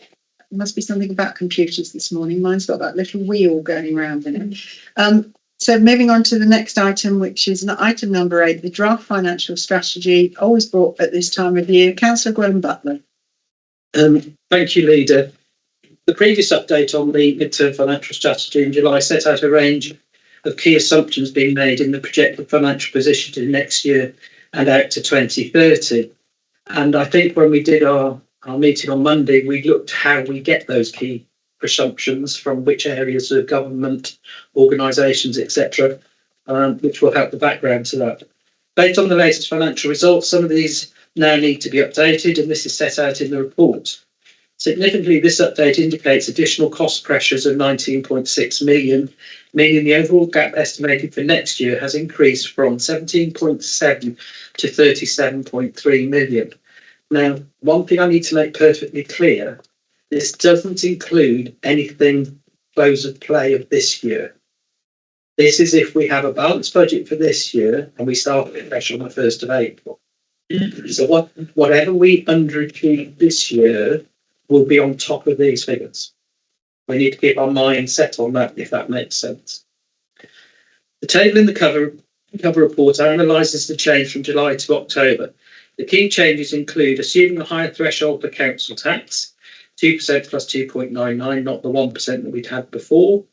There must be something about computers this morning. Mine's got that little wheel going around in it. So moving on to the next item, which is item number 8, the draft financial strategy, always brought at this time of year. Councillor Graham Butler. Thank you, Leader. The previous update on the midterm financial strategy in July set out a range of key assumptions being made in the projected financial position to next year and out to 2030. And I think when we did our meeting on Monday, we looked how we get those key presumptions from which areas of government, organisations, etc., which will help the background to that. Based on the latest financial results, some of these now need to be updated, and this is set out in the report. Significantly, this update indicates additional cost pressures of 19.6 million, meaning the overall gap estimated for next year has increased from 17.7 to 37.3 million. Now, one thing I need to make perfectly clear, this doesn't include anything close of play of this year. This is if we have a balanced budget for this year and we start with fresh on the 1st of April. So whatever we underachieve this year will be on top of these figures. We need to keep our mind set on that, if that makes sense. The table in the cover report analyses the change from July to October. The key changes include assuming a higher threshold for council tax, 2% plus 2.99, not the 1% that we'd had before.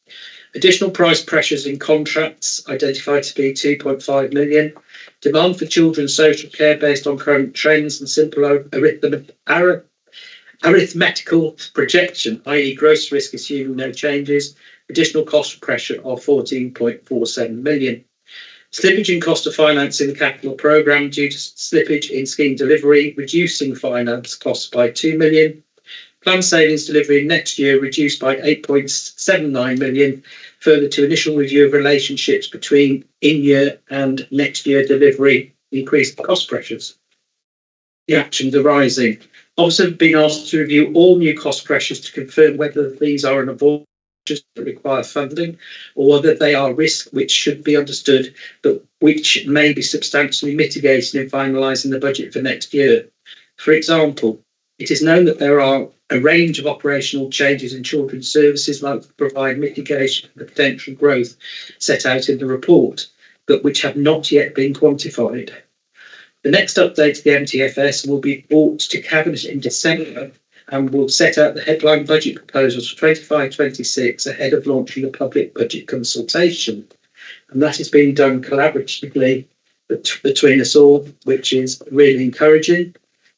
Additional price pressures in contracts identified to be 2.5 million. Demand for children's social care based on current trends and simple arithmetical projection, i.e. gross risk assuming no changes. Additional cost pressure of 14.47 million. Slippage in cost of financing the capital programme due to slippage in scheme delivery, reducing finance costs by 2 million. Planned savings delivery next year reduced by 8.79 million, further to initial review of relationships between in-year and next year delivery, increased cost pressures. The actions arising. Officers have been asked to review all new cost pressures to confirm whether these are an avoidance that require funding or whether they are risks which should be understood but which may be substantially mitigated in finalising the budget for next year. For example, it is known that there are a range of operational changes in children's services like to provide mitigation for the potential growth set out in the report, but which have not yet been quantified. The next update to the MTFS will be brought to Cabinet in December and will set out the headline budget proposals for 25-26 ahead of launching the public budget consultation. And that is being done collaboratively between us all, which is really encouraging.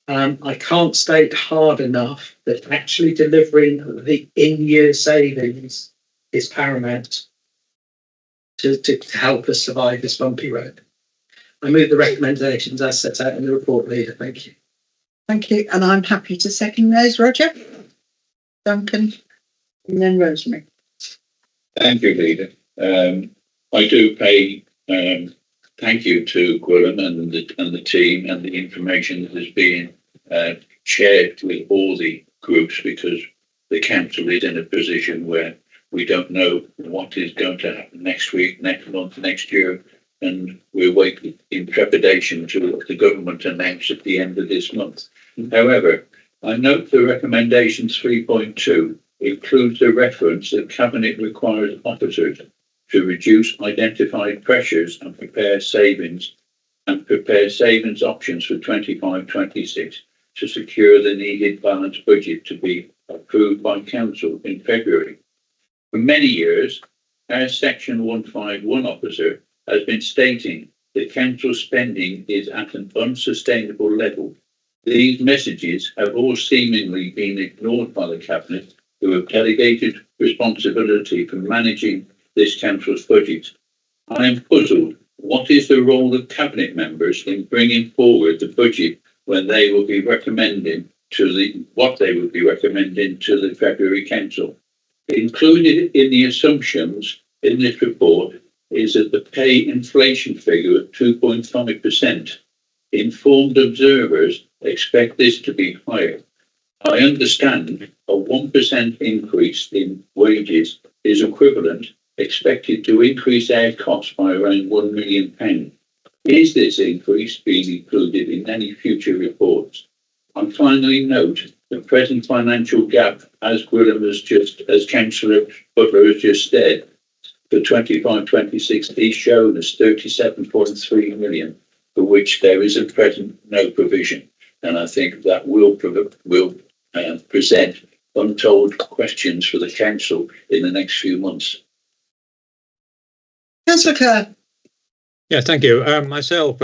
I can't state hard enough that actually delivering the in-year savings is paramount to help us survive this bumpy road. I move the recommendations as set out in the report, Leader. Thank you. Thank you, and I'm happy to second those, Roger. Duncan, and then Rosemary. Thank you, Leader. I do pay thank you to Gwilym and the team and the information that is being shared with all the groups, because the council is in a position where we don't know what is going to happen next week, next month, next year, and we're waiting in trepidation to what the government announce at the end of this month. However, I note the recommendation 3.2 includes a reference that Cabinet requires officers to reduce identified pressures and prepare savings options for 25-26 to secure the needed balanced budget to be approved by Council in February. For many years, our Section 151 officer has been stating that Council spending is at an unsustainable level. These messages have all seemingly been ignored by the Cabinet, who have delegated responsibility for managing this Council's budget. I am puzzled. What is the role of Cabinet members in bringing forward the budget when they will be recommending to the February Council? Included in the assumptions in this report is that the pay inflation figure of 2.5%. Informed observers expect this to be higher. I understand a 1% increase in wages is expected to increase our costs by around £1 million. Is this increase being included in any future reports? And finally, note the present financial gap, as Councillor Butler has just said, for 25-26 is shown as 37.3 million, for which there is at present no provision. And I think that will present untold questions for the Council in the next few months. Councillor Kerr. Yeah, thank you. Myself,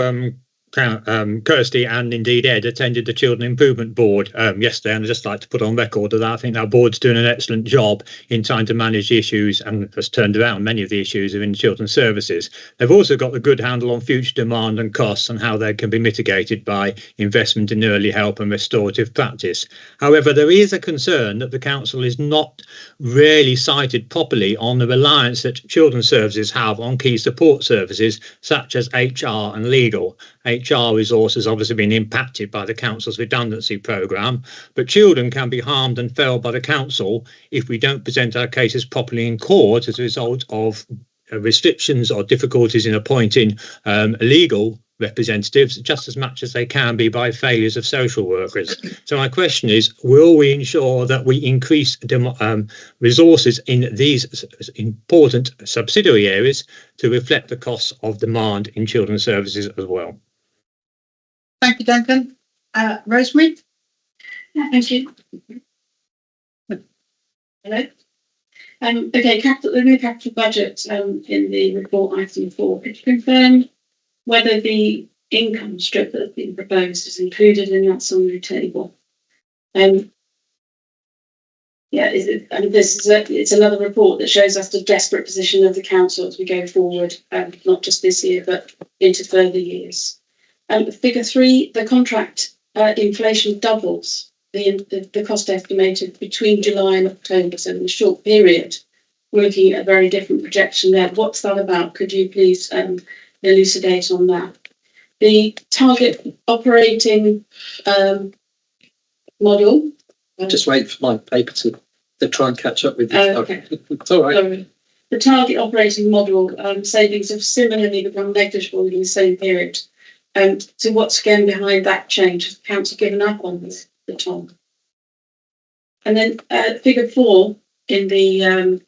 Kirsty and indeed Ed attended the Children Improvement Board yesterday, and I'd just like to put on record that I think that board's doing an excellent job in trying to manage the issues and has turned around many of the issues in children's services. They've also got a good handle on future demand and costs and how they can be mitigated by investment in early help and restorative practice. However, there is a concern that the council is not really cited properly on the reliance that children's services have on key support services such as HR and legal. HR resources obviously been impacted by the council's redundancy programme, but children can be harmed and failed by the council if we don't present our cases properly in court as a result of restrictions or difficulties in appointing legal representatives, just as much as they can be by failures of social workers. So my question is, will we ensure that we increase resources in these important subsidiary areas to reflect the costs of demand in children's services as well? Thank you, Duncan. Rosemary? Yeah, thank you. Hello. Okay, the new capital budget in the report item 4. Could you confirm whether the income strip that has been proposed is included in that summary table? It's another report that shows us the desperate position of the council as we go forward, not just this year, but into further years. Figure 3, the contract inflation doubles the cost estimated between July and October, so in a short period. We're looking at a very different projection there. What's that about? Could you please elucidate on that? The target operating model. Just wait for my paper to try and catch up with you. Okay. It's all right. Sorry. The target operating model savings have similarly become negligible in the same period. So what's again behind that change? Has the council given up on the target? And then figure 4 in the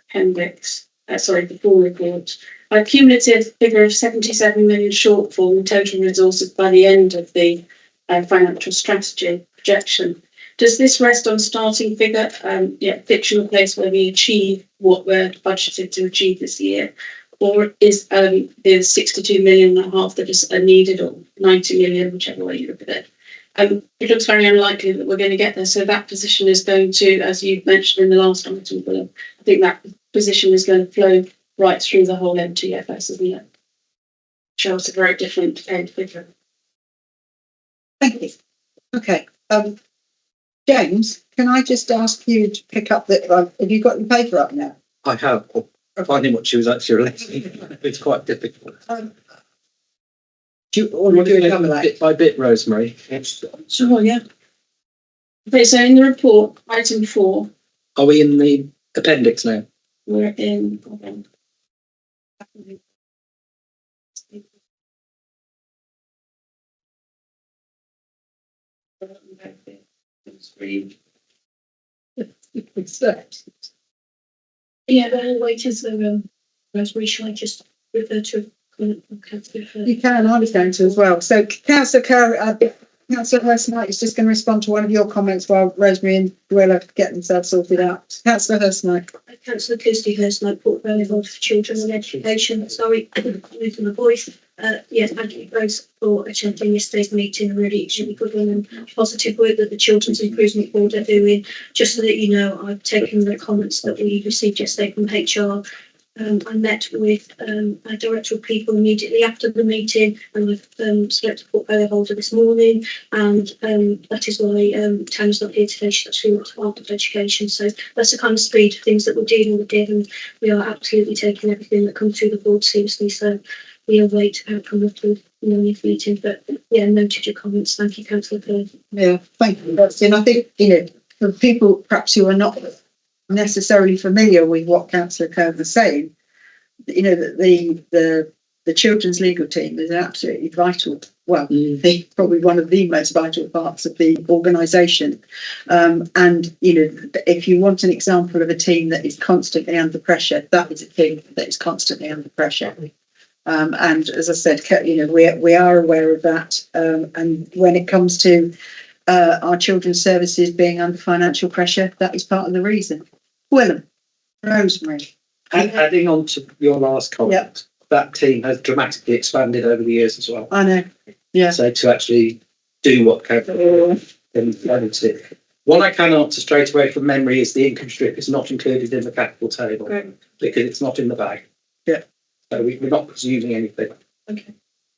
appendix. the full report. A cumulative figure of 77 million shortfall in total resources by the end of the financial strategy projection. Does this rest on starting figure, fictional place where we achieve what we're budgeted to achieve this year? Or is the 62 million and a half that is needed, or 90 million, whichever way you look at it? It looks very unlikely that we're going to get there. So that position is going to, as you mentioned in the last item, William, I think that position is going to flow right through the whole MTFS, isn't it? Shows a very different end figure. Thank you. Okay. James, can I just ask you to pick up the, have you got the paper up now? I have. Finding what she was actually relating, it's quite difficult. Do you want to do another bit by bit, Rosemary? Sure, yeah. Okay, so in the report, item 4. Are we in the appendix now? We're in. Yeah, the whole weight is Rosemary. Shall I just refer to You can, I was going to as well. So Councillor Kerr, Councillor Hurst-Knight is just going to respond to one of your comments while Rosemary and Joella get themselves sorted out. Councillor Hurst-Knight. Councillor Kirsty Hurst-Knight, Portfolio Holder for Children and Education. Sorry, losing my voice. Yes, thank you both for attending yesterday's meeting. Really good one and positive work that the Children's Improvement Board are doing. Just so that you know, I've taken the comments that we received yesterday from HR. I met with our Director of People immediately after the meeting, and I've selected a portfolio holder this morning, and that is why Tam's not here today. She's actually not Department of Education, so that's the kind of speed of things that we're dealing with, and we are absolutely taking everything that comes through the board seriously, so we await outcome of the morning's meeting. But yeah, noted your comments. Thank you, Councillor Kerr. Yeah, thank you. And I think, for people perhaps who are not necessarily familiar with what Councillor Kerr was saying, that the children's legal team is absolutely vital. Well, probably one of the most vital parts of the organisation. And if you want an example of a team that is constantly under pressure, that is a team that is constantly under pressure. And as I said, we are aware of that. And when it comes to our children's services being under financial pressure, that is part of the reason. Willem, Rosemary. And adding on to your last comment, that team has dramatically expanded over the years as well. I know. Yeah. So to actually do what can one I can answer straight away from memory is the income strip is not included in the capital table because it's not in the bag. Yeah. So we're not presuming anything. Okay.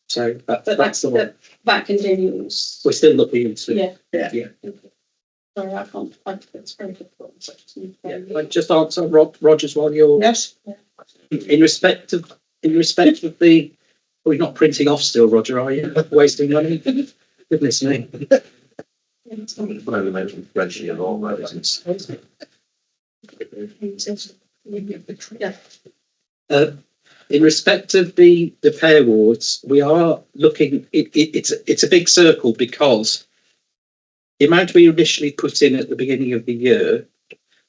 So that's the one. That continues. We're still looking into it. Yeah. Sorry, I can't. It's very difficult. I just answer Rogers while you're. Yes. In respect of the, well, you're not printing off still, Roger, are you? Wasting money. Goodness me. In respect of the pay awards, we are looking. It's a big circle because the amount we initially put in at the beginning of the year,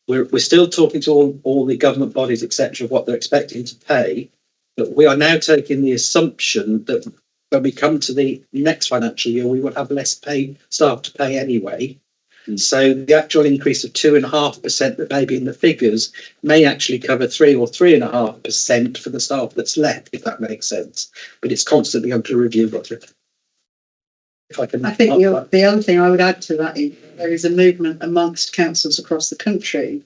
we're still talking to all the government bodies, etc., of what they're expecting to pay. But we are now taking the assumption that when we come to the next financial year, we will have less staff to pay anyway. So the actual increase of 2.5% that may be in the figures may actually cover 3 or 3.5% for the staff that's left, if that makes sense. But it's constantly under review, Roger. I think the other thing I would add to that is there is a movement amongst councils across the country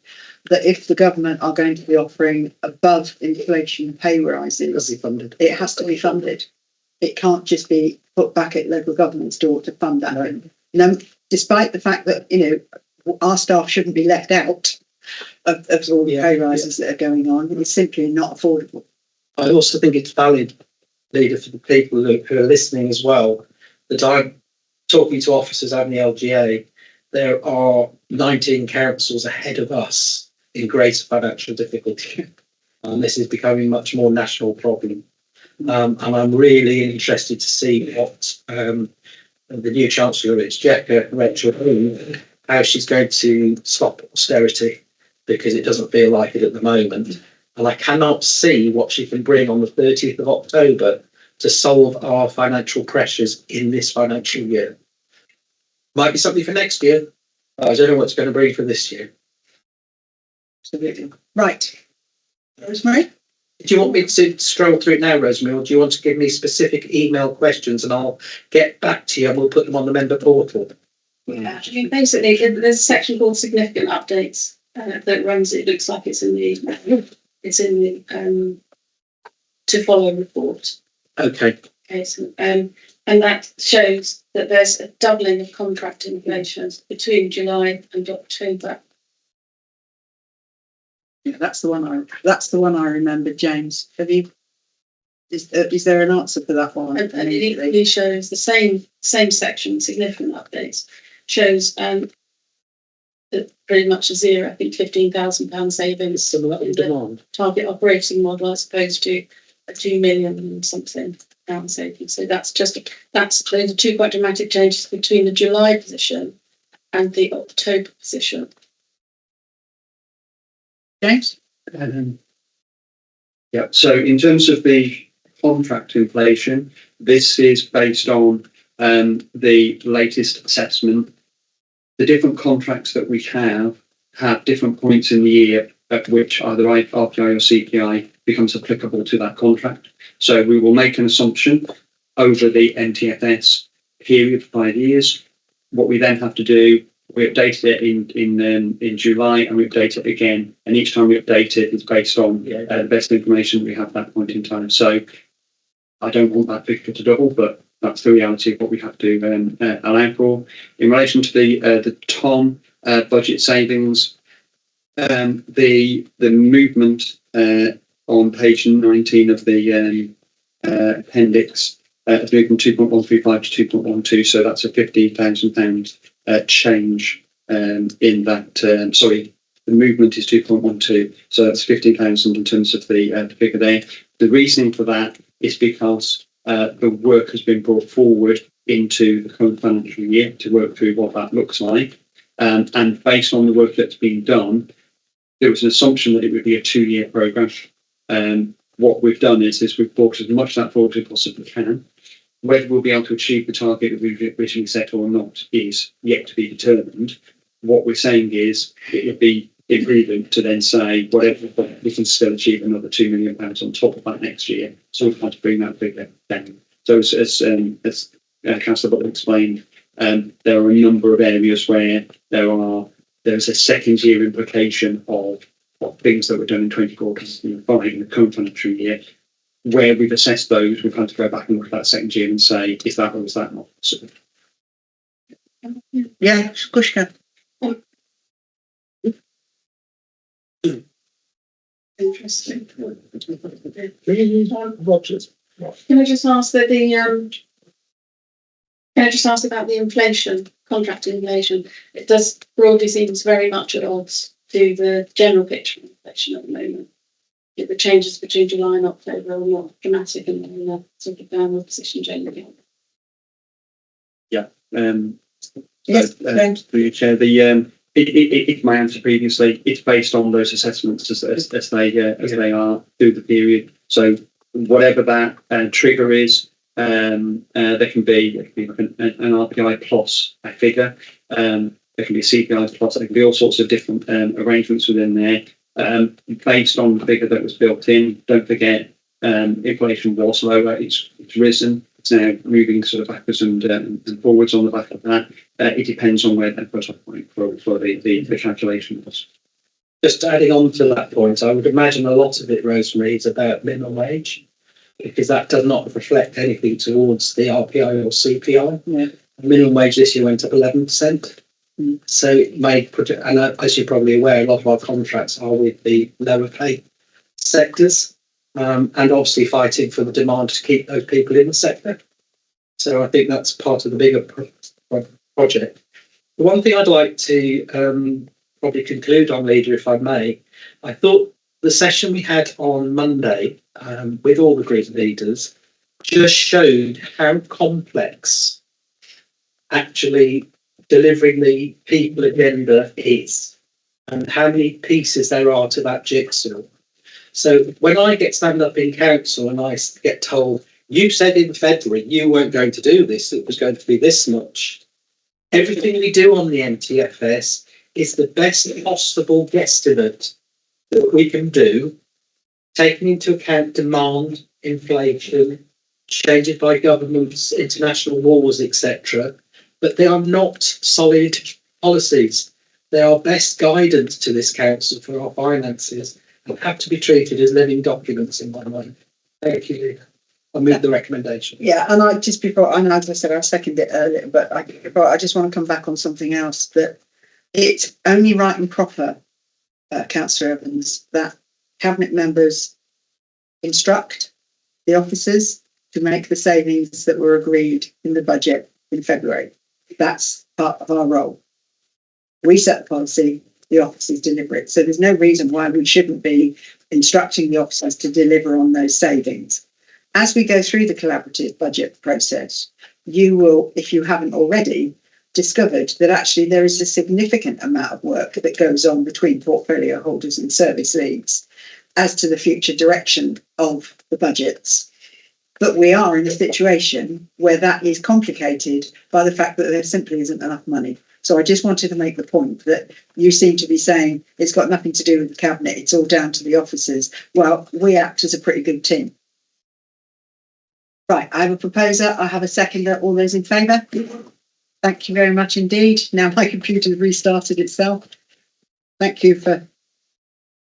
that if the government are going to be offering above inflation pay rises, it has to be funded. It can't just be put back at local government's door to fund that. Despite the fact that our staff shouldn't be left out of all the pay rises that are going on, it's simply not affordable. I also think it's valid, Leader, for the people who are listening as well, that I'm talking to officers and the LGA. There are 19 councils ahead of us in greater financial difficulty, and this is becoming a much more national problem. And I'm really interested to see what the new Chancellor of Exchequer, Rachel Hoon, how she's going to stop austerity, because it doesn't feel like it at the moment. and I cannot see what she can bring on the 30th of October to solve our financial pressures in this financial year. Might be something for next year. I don't know what's going to bring for this year. Absolutely. Right. Rosemary? Do you want me to stroll through it now, Rosemary, or do you want to give me specific email questions and I'll get back to you and we'll put them on the member portal? Yeah, I mean, basically, there's a section called significant updates that runs. It looks like it's in the to follow report. Okay. Okay, so, and that shows that there's a doubling of contract inflation between July and October. Yeah, that's the one I remember, James. Have you? Is there an answer for that one? And it equally shows the same section, significant updates, shows that pretty much a zero. I think £15,000 savings. So that was demand. Target operating model as opposed to a 2 million and something pound savings. So those are two quite dramatic changes between the July position and the October position. James? Yeah, so in terms of the contract inflation, this is based on the latest assessment. The different contracts that we have different points in the year at which either RPI or CPI becomes applicable to that contract. So we will make an assumption over the NTFS period of 5 years. What we then have to do, we updated it in July and we update it again. And each time we update it, it's based on the best information we have at that point in time. So I don't want that figure to double, but that's the reality of what we have to allow for. In relation to the TOM budget savings, the movement on page 19 of the appendix has moved from 2.135 to 2.12, so that's a £15,000 change in that. Sorry, the movement is 2.12, so that's 15,000 in terms of the figure there. The reasoning for that is because the work has been brought forward into the current financial year to work through what that looks like. And based on the work that's been done, there was an assumption that it would be a 2-year programme. What we've done is we've brought as much of that forward as we possibly can. Whether we'll be able to achieve the target that we've originally set or not is yet to be determined. What we're saying is it would be imprudent to then say, whatever, we can still achieve another £2 million on top of that next year. So we've had to bring that figure down. So as Councillor Butler explained, there are a number of areas where there's a second year implication of things that were done in 2024 in the current financial year. Where we've assessed those, we've had to go back and look at that second year and say, is that or is that not? So, yeah, Kushka. Interesting. Rogers. Can I just ask that about the inflation, contract inflation? It does broadly seems very much at odds to the general picture of inflation at the moment. The changes between July and October are more dramatic and in a sort of downward position generally. Yeah. Through Chair, it's my answer previously. It's based on those assessments as they are through the period. So whatever that trigger is, there can be like an RPI plus a figure. There can be a CPI plus. There can be all sorts of different arrangements within there. Based on the figure that was built in, don't forget inflation was lower. It's risen. It's now moving sort of backwards and forwards on the back of that. It depends on where that cut-off point for the calculation was. Just adding on to that point, I would imagine a lot of it, Rosemary, is about minimum wage, because that does not reflect anything towards the RPI or CPI. Yeah. Minimum wage this year went up 11%. So it may put it, and as you're probably aware, a lot of our contracts are with the lower pay sectors, and obviously fighting for the demand to keep those people in the sector. So I think that's part of the bigger project. The one thing I'd like to probably conclude on, Leader, if I may, I thought the session we had on Monday with all the group leaders just showed how complex actually delivering the people agenda is and how many pieces there are to that jigsaw. So when I stand up in council and I get told, you said in February you weren't going to do this, it was going to be this much. Everything we do on the MTFS is the best possible guesstimate that we can do, taking into account demand, inflation, changes by governments, international wars, etc. But they are not solid policies. They are best guidance to this council for our finances and have to be treated as living documents in my mind. Thank you. I move the recommendation. Yeah, and I just before, I know, as I said, I seconded it earlier, but I just want to come back on something else, that it's only right and proper, Councillor Evans, that cabinet members instruct the officers to make the savings that were agreed in the budget in February. That's part of our role. We set the policy, the officers deliver it. So there's no reason why we shouldn't be instructing the officers to deliver on those savings. As we go through the collaborative budget process, you will, if you haven't already, discovered that actually there is a significant amount of work that goes on between portfolio holders and service leads as to the future direction of the budgets. But we are in a situation where that is complicated by the fact that there simply isn't enough money. So I just wanted to make the point that you seem to be saying it's got nothing to do with the cabinet, it's all down to the officers. Well, we act as a pretty good team. Right, I have a proposer, I have a seconder. All those in favour? Thank you very much indeed. Now my computer restarted itself. Thank you for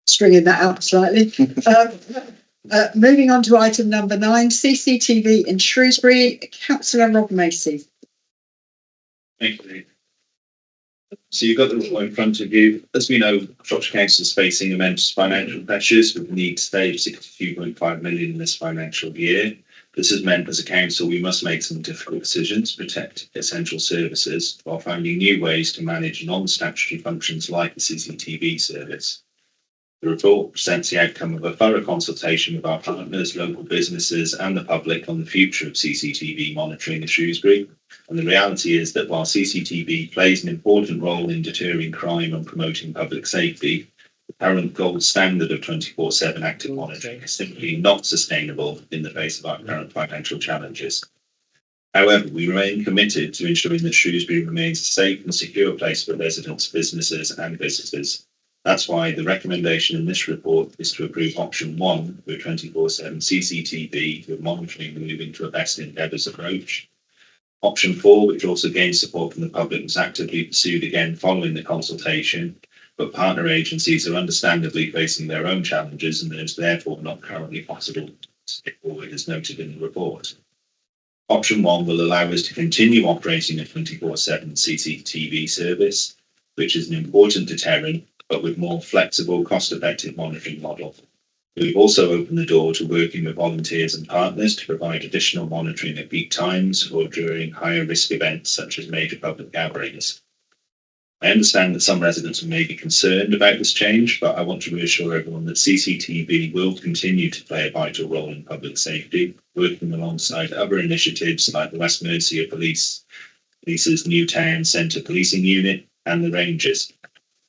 stringing that out slightly. Moving on to item number 9, CCTV in Shrewsbury. Councillor Rob Macy. Thank you. So you've got the report in front of you. As we know, Shropshire Council is facing immense financial pressures with the need to save 62.5 million in this financial year. This has meant as a council we must make some difficult decisions to protect essential services while finding new ways to manage non-statutory functions like the CCTV service. The report presents the outcome of a thorough consultation with our partners, local businesses and the public on the future of CCTV monitoring in Shrewsbury. And the reality is that while CCTV plays an important role in deterring crime and promoting public safety, the current gold standard of 24/7 active monitoring is simply not sustainable in the face of our current financial challenges. However, we remain committed to ensuring that Shrewsbury remains a safe and secure place for residents, businesses and visitors. That's why the recommendation in this report is to approve option 1 with 24/7 CCTV with monitoring moving to a best endeavours approach. Option 4, which also gained support from the public, was actively pursued again following the consultation, but partner agencies are understandably facing their own challenges and it is therefore not currently possible to step forward as noted in the report. Option 1 will allow us to continue operating a 24/7 CCTV service, which is an important deterrent, but with more flexible, cost-effective monitoring model. We've also opened the door to working with volunteers and partners to provide additional monitoring at peak times or during higher risk events such as major public gatherings. I understand that some residents may be concerned about this change, but I want to reassure everyone that CCTV will continue to play a vital role in public safety, working alongside other initiatives like the West Mercia Police's New Town Centre Policing Unit and the Rangers.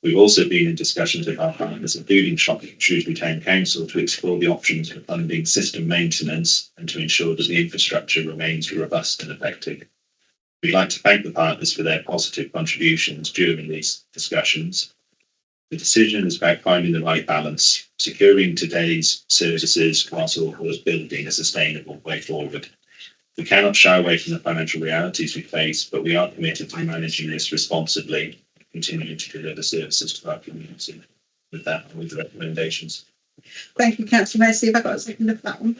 We've also been in discussions with our partners, including Shrewsbury Town Council, to explore the options for funding system maintenance and to ensure that the infrastructure remains robust and effective. We'd like to thank the partners for their positive contributions during these discussions. The decision is about finding the right balance, securing today's services whilst also building a sustainable way forward. We cannot shy away from the financial realities we face, but we are committed to managing this responsibly and continuing to deliver services to our community. With that, with the recommendations. Thank you, Councillor Macy. Have I got a second of that one?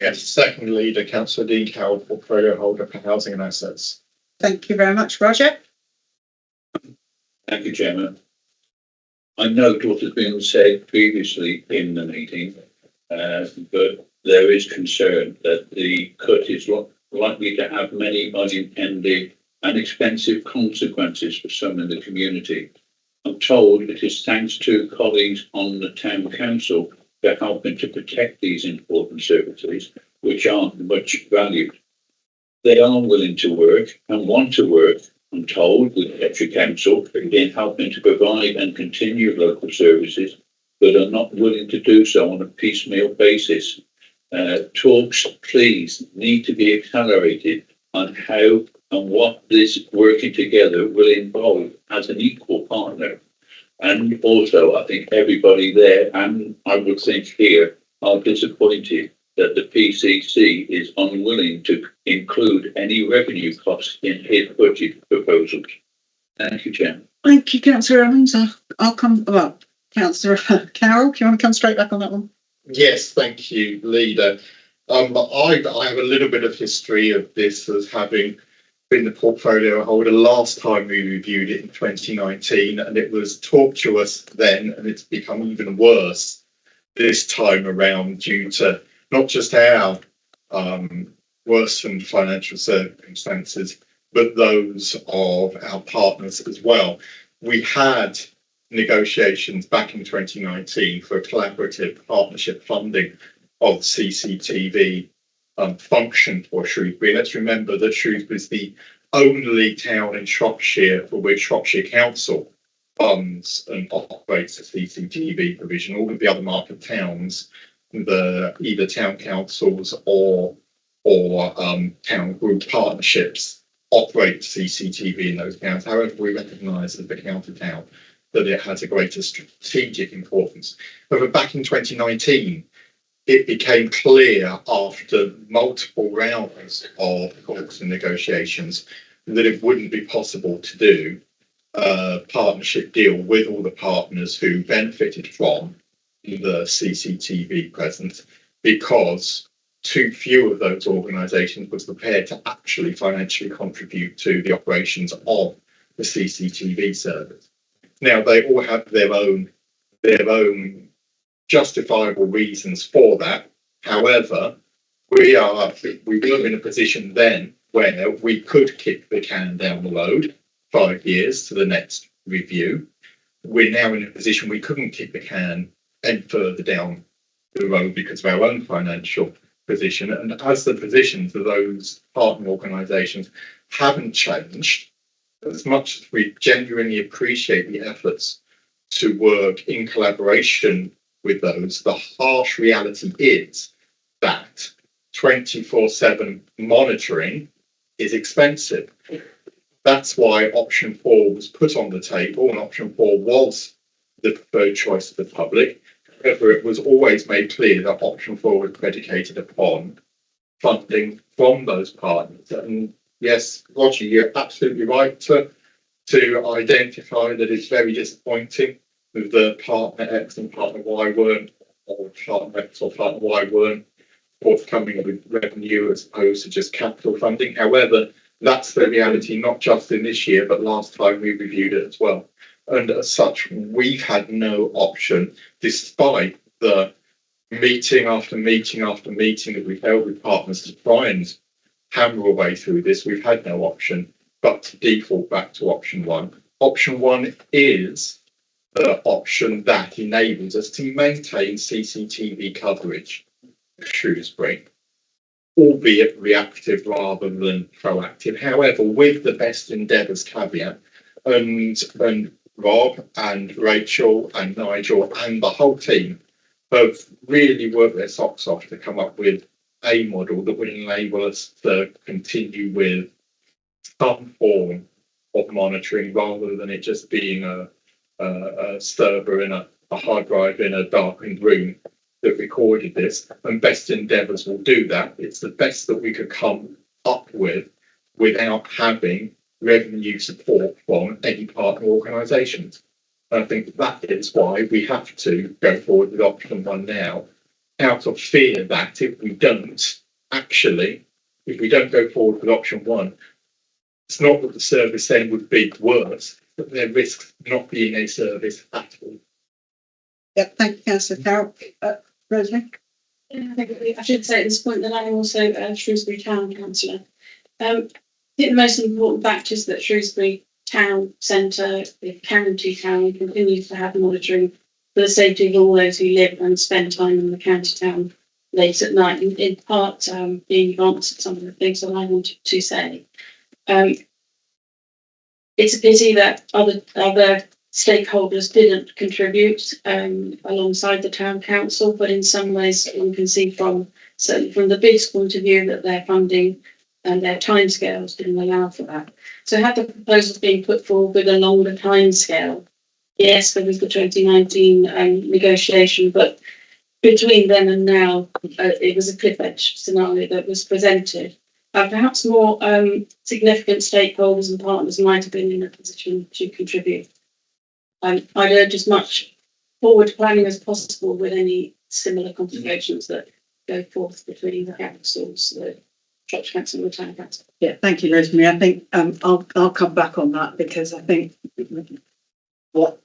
Yes, second leader, Councillor Dean Cowell, portfolio holder for housing and assets. Thank you very much, Roger. Thank you, Chairman. I note what has been said previously in the meeting, but there is concern that the cut is likely to have many unintended and expensive consequences for some in the community. I'm told it is thanks to colleagues on the Town Council for helping to protect these important services, which aren't much valued. They are willing to work and want to work, I'm told, with Shropshire Council in helping to provide and continue local services but are not willing to do so on a piecemeal basis. Talks, please, need to be accelerated on how and what this working together will involve as an equal partner. And also, I think everybody there, and I would think here, are disappointed that the PCC is unwilling to include any revenue costs in his budget proposals. Thank you, Chairman. Thank you, Councillor Evans. I'll come, well, Councillor Carroll, do you want to come straight back on that one? Yes, thank you, Leader. I have a little bit of history of this as having been the portfolio holder last time we reviewed it in 2019, and it was tortuous then, and it's become even worse this time around due to not just our worsened financial circumstances, but those of our partners as well. We had negotiations back in 2019 for a collaborative partnership funding of CCTV function for Shrewsbury. Let's remember that Shrewsbury is the only town in Shropshire for which Shropshire Council funds and operates the CCTV provision. All of the other market towns, either town councils or town group partnerships operate CCTV in those towns. However, we recognise as the county town that it has a greater strategic importance. However, back in 2019, it became clear after multiple rounds of talks and negotiations that it wouldn't be possible to do a partnership deal with all the partners who benefited from the CCTV presence, because too few of those organisations was prepared to actually financially contribute to the operations of the CCTV service. Now, they all have their own justifiable reasons for that. However, we were in a position then where we could kick the can down the road 5 years to the next review. We're now in a position we couldn't kick the can any further down the road because of our own financial position. And as the positions of those partner organisations haven't changed, as much as we genuinely appreciate the efforts to work in collaboration with those, the harsh reality is that 24/7 monitoring is expensive. That's why option 4 was put on the table, and option 4 was the preferred choice of the public. However, it was always made clear that option 4 was predicated upon funding from those partners. And yes, Roger, you're absolutely right to identify that it's very disappointing that the partner X and partner Y weren't, or partner X or partner Y weren't forthcoming with revenue as opposed to just capital funding. However, that's the reality, not just in this year, but last time we reviewed it as well. And as such, we've had no option, despite the meeting after meeting after meeting that we've held with partners to try and hammer away through this. We've had no option but to default back to option 1. Option 1 is the option that enables us to maintain CCTV coverage of Shrewsbury, albeit reactive rather than proactive. However, with the best endeavours caveat, and Rob and Rachel and Nigel and the whole team have really worked their socks off to come up with a model that would enable us to continue with some form of monitoring rather than it just being a server in a hard drive in a darkened room that recorded this. And best endeavours will do that. It's the best that we could come up with without having revenue support from any partner organisations. And I think that is why we have to go forward with option 1 now, out of fear that if we don't go forward with option 1, it's not that the service then would be worse, but there risks not being a service at all. Yep, thank you, Councillor Carroll. Rosemary? I should say at this point that I'm also a Shrewsbury Town Councillor. I think the most important fact is that Shrewsbury Town Centre, the county town, continues to have monitoring for the safety of all those who live and spend time in the county town late at night, in part being answered some of the things that I wanted to say. It's a pity that other stakeholders didn't contribute alongside the town council, but in some ways you can see certainly from the bid's point of view that their funding and their timescales didn't allow for that. So had the proposals been put forward with a longer timescale, yes, there was the 2019 negotiation, but between then and now, it was a cliff edge scenario that was presented. Perhaps more significant stakeholders and partners might have been in a position to contribute. I'd urge as much forward planning as possible with any similar conversations that go forth between the councils, the Shropshire Council and the Town Council. Yeah, thank you, Rosemary. I think I'll come back on that because I think what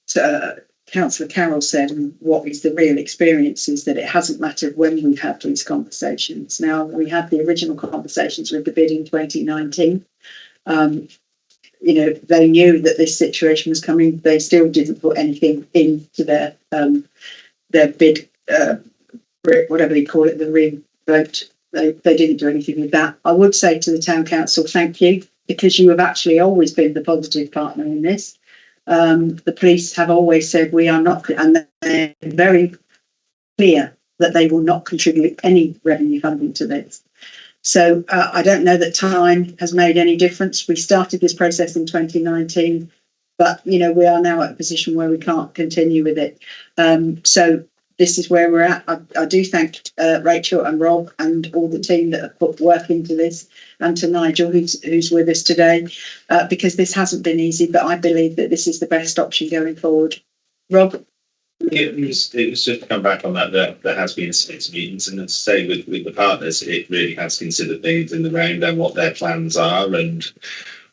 Councillor Carroll said and what is the real experience is that it hasn't mattered when we've had these conversations. Now, we had the original conversations with the bid in 2019. They knew that this situation was coming. They still didn't put anything into their bid, whatever they call it, the re-vote. They didn't do anything with that. I would say to the Town Council, thank you, because you have actually always been the positive partner in this. The police have always said we are not, and they're very clear that they will not contribute any revenue funding to this. So I don't know that time has made any difference. We started this process in 2019, but we are now at a position where we can't continue with it. So this is where we're at. I do thank Rachel and Rob and all the team that have put work into this, and to Nigel who's with us today, because this hasn't been easy, but I believe that this is the best option going forward. Rob? It was just to come back on that, there has been 6 meetings, and to say with the partners, it really has considered things in the round and what their plans are and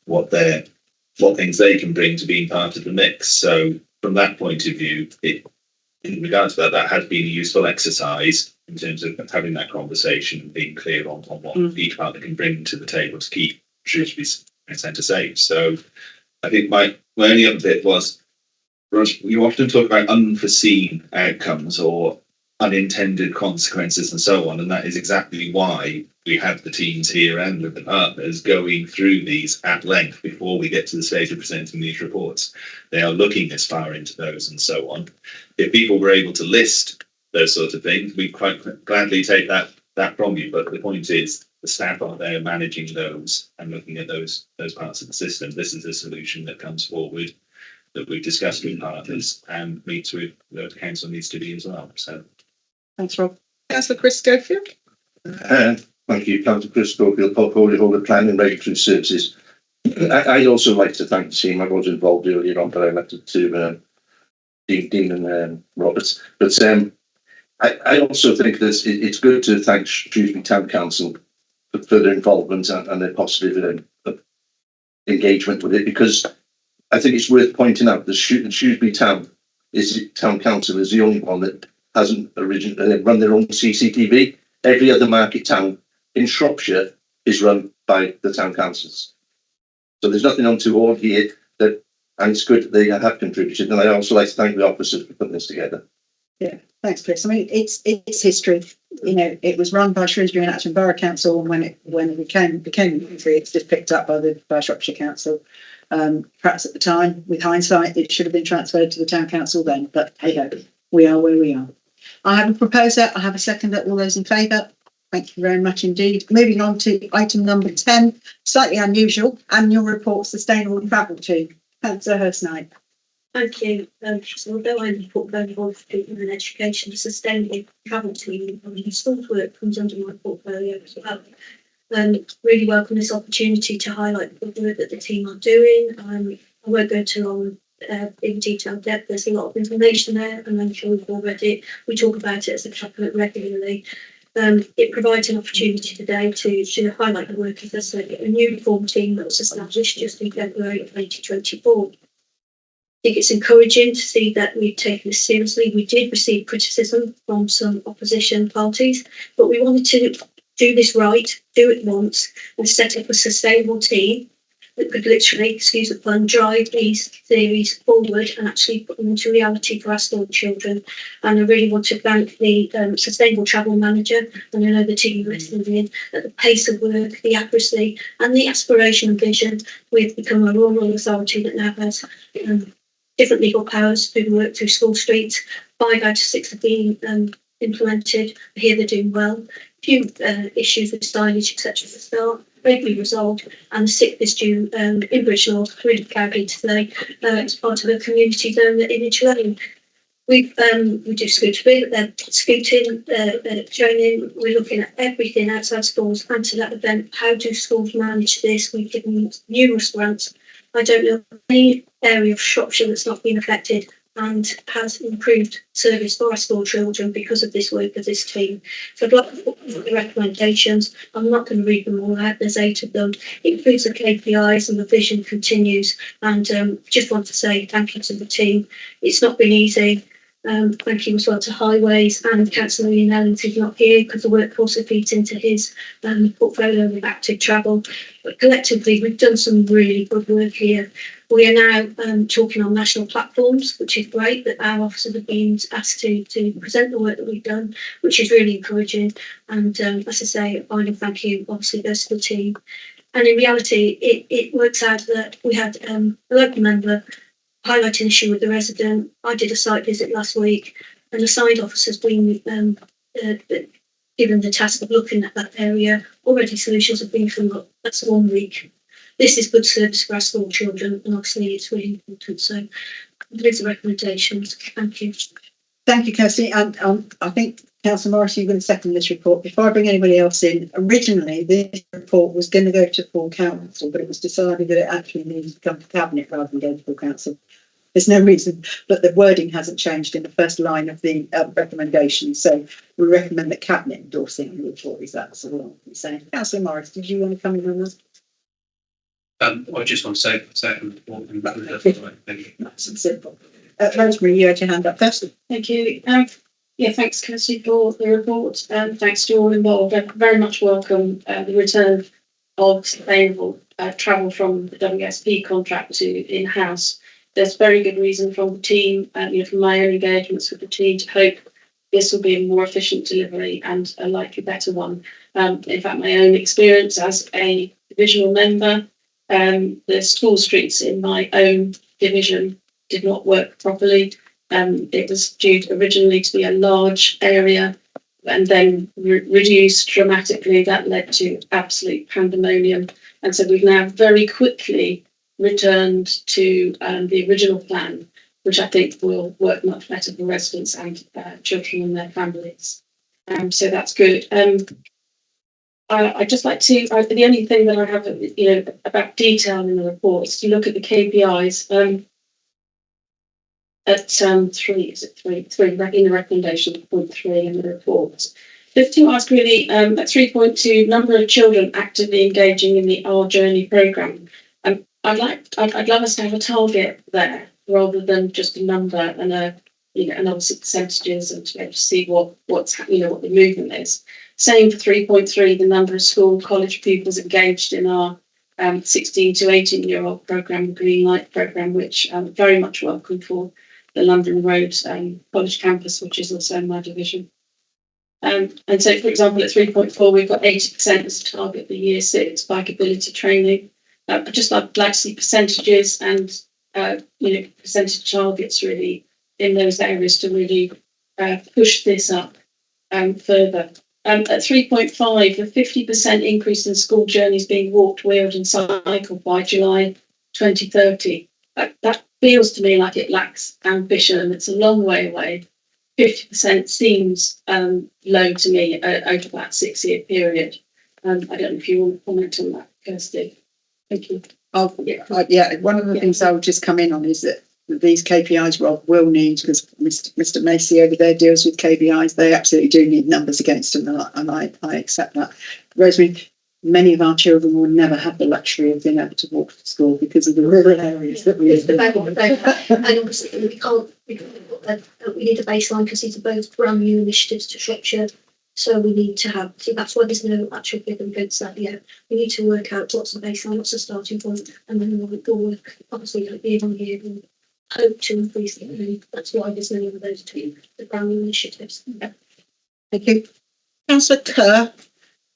what things they can bring to being part of the mix. So from that point of view, in regards to that has been a useful exercise in terms of having that conversation and being clear on what each partner can bring to the table to keep Shrewsbury centre safe. So I think my only other bit was, you often talk about unforeseen outcomes or unintended consequences and so on, and that is exactly why we have the teams here and with the partners going through these at length before we get to the stage of presenting these reports. They are looking as far into those and so on. If people were able to list those sorts of things, we'd quite gladly take that from you, but the point is the staff are there managing those and looking at those parts of the system. This is a solution that comes forward that we've discussed with partners and meets with the council needs to be as well. So thanks, Rob. Councillor Chris Schofield. Thank you, Councillor Chris Schofield, Portfolio Holder Planning and Regulatory Services. I'd also like to thank the team. I was involved earlier on, but I left it to Dean and Roberts. But I also think that it's good to thank Shrewsbury Town Council for their involvement and their positive engagement with it, because I think it's worth pointing out that Shrewsbury Town Council is the only one that hasn't run their own CCTV. Every other market town in Shropshire is run by the town councils. So there's nothing untoward here, and it's good that they have contributed. And I also like to thank the officers for putting this together. Yeah, thanks, Chris. I mean, it's history. It was run by Shrewsbury and Acton Borough Council, and when it became free, it's just picked up by Shropshire Council. Perhaps at the time, with hindsight, it should have been transferred to the town council then. But hey ho, we are where we are. I have a proposer. I have a seconder. All those in favour? Thank you very much indeed. Moving on to item number 10, slightly unusual, annual report, sustainable travel team. Councillor Hurst-Knight. Thank you. So although I'm the portfolio holder for people and education, the sustainable travel team and schools work comes under my portfolio as well. Really welcome this opportunity to highlight the work that the team are doing. I won't go too long in detailed depth. There's a lot of information there, and I'm sure we've all read it. We talk about it as a cabinet regularly. It provides an opportunity today to highlight the work of a new reform team that was established just in February 2024. I think it's encouraging to see that we've taken this seriously. We did receive criticism from some opposition parties, but we wanted to do this right, do it once, and set up a sustainable team that could literally, excuse the pun, drive these theories forward and actually put them into reality for our school children. And I really want to thank the Sustainable Travel Manager, and I know the team listening in, at the pace of work, the accuracy and the aspiration and vision. We've become a rural authority that now has different legal powers being worked through school streets. 5 out of 6 have been implemented. Here they're doing well. A few issues with signage, etc. for start, regularly resolved, and the 6th is due in Bridge North, really Foregate today, as part of a community zone at Image Lane. We do scooting, training. We're looking at everything outside schools and to that event. How do schools manage this? We've given numerous grants. I don't know any area of Shropshire that's not been affected and has improved service for our school children because of this work of this team. So I'd like to put the recommendations. I'm not going to read them all out. There's 8 of them. It includes the KPIs and the vision continues. And just want to say thank you to the team. It's not been easy. Thank you as well to Highways and Councillor Ian Ellens, who's not here because the workforce feeds into his portfolio of active travel. But collectively, we've done some really good work here. We are now talking on national platforms, which is great, that our officers have been asked to present the work that we've done, which is really encouraging. And as I say, a final thank you obviously goes to the team. And in reality, it works out that we had a local member highlighting an issue with the resident. I did a site visit last week, and the site officer's been given the task of looking at that area. Already solutions have been come up. That's 1 week. This is good service for our school children, and obviously it's really important. So these are recommendations. Thank you. Thank you, Kirsty. And I think Councillor Morris, you're going to second this report. Before I bring anybody else in, originally this report was going to go to full council, but it was decided that it actually needed to come to cabinet rather than go to full council. There's no reason, but the wording hasn't changed in the first line of the recommendation. So we recommend that cabinet endorsing the report. Is that all I'm saying? Councillor Morris, did you want to come in on this? I just want to say second. Nice and simple. Rosemary, you had your hand up first. Thank you. Yeah, thanks, Kirsty, for the report. Thanks to all involved. I very much welcome the return of sustainable travel from the WSP contract to in-house. There's very good reason from the team, from my own engagements with the team, to hope this will be a more efficient delivery and a likely better one. In fact, my own experience as a divisional member, the school streets in my own division did not work properly. It was due originally to be a large area and then reduced dramatically. That led to absolute pandemonium. And so we've now very quickly returned to the original plan, which I think will work much better for residents and children and their families. So that's good. I'd just like to, the only thing that I have, about detail in the report is to look at the KPIs. At 3, is it 3 in the recommendation, point 3 in the report. Just to ask really, at 3.2, number of children actively engaging in the Our Journey programme. I'd love us to have a target there rather than just a number and and obviously percentages and to be able to see what the movement is. Same for 3.3, the number of school college pupils engaged in our 16 to 18-year-old programme, Green Light programme, which I'm very much welcome for the London Road college campus, which is also in my division. And so, for example, at 3.4, we've got 80% as a target for Year 6 bikeability training. I'd just like to see percentages and percentage targets really in those areas to really push this up further. At 3.5, the 50% increase in school journeys being walked, wheeled and cycled by July 2030. That feels to me like it lacks ambition and it's a long way away. 50% seems low to me over that 6-year period. I don't know if you want to comment on that, Kirsty. Thank you. One of the things I would just come in on is that these KPIs Rob will need, because Mr. Macy over there deals with KPIs, they absolutely do need numbers against them, and I accept that. Rosemary, many of our children will never have the luxury of being able to walk to school because of the rural areas that we live in. And obviously we need a baseline because these are both brand new initiatives to Shropshire. So we need to have, that's why there's no actual figure against that yet. We need to work out what's the baseline, what's the starting point, and then we'll work, obviously, year on year and hope to increase it. And that's why there's many of those two, the brand new initiatives. Thank you. Councillor Kerr,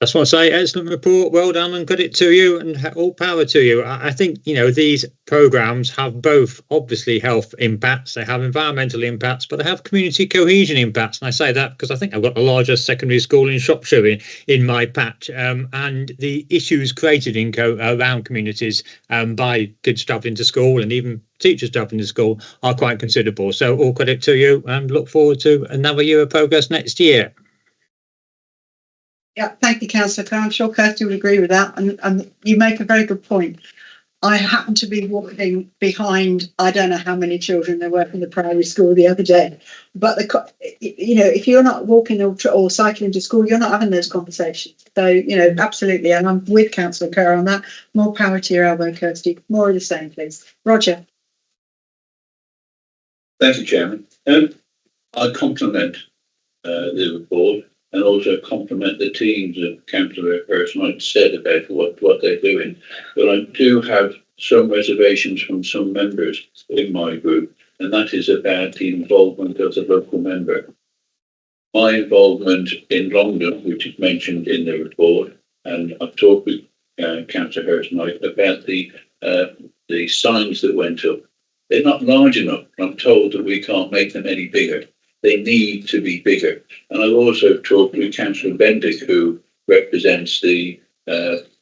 That's what I say. Excellent report. Well done and credit to you and all power to you. I think, you know, these programmes have both obviously health impacts, they have environmental impacts, but they have community cohesion impacts. And I say that because I think I've got the largest secondary school in Shropshire in my patch. And the issues created around communities by kids travelling to school and even teachers travelling to school are quite considerable. So all credit to you and look forward to another year of progress next year. Yeah, thank you, Councillor Kerr. I'm sure Kirsty would agree with that. And you make a very good point. I happened to be walking behind, I don't know how many children there were from the primary school the other day. But, you know, if you're not walking or cycling to school, you're not having those conversations. So, you know, absolutely. And I'm with Councillor Kerr on that. More power to your elbow, Kirsty. More of the same, please. Roger. Thank you, Chairman. I compliment the report and also compliment the teams that Councillor Hurst said about what they're doing. But I do have some reservations from some members in my group, and that is about the involvement of the local member. My involvement in Longdon, which is mentioned in the report, and I've talked with Councillor Hurst about the signs that went up. They're not large enough. I'm told that we can't make them any bigger. They need to be bigger. And I've also talked with Councillor Bendick, who represents the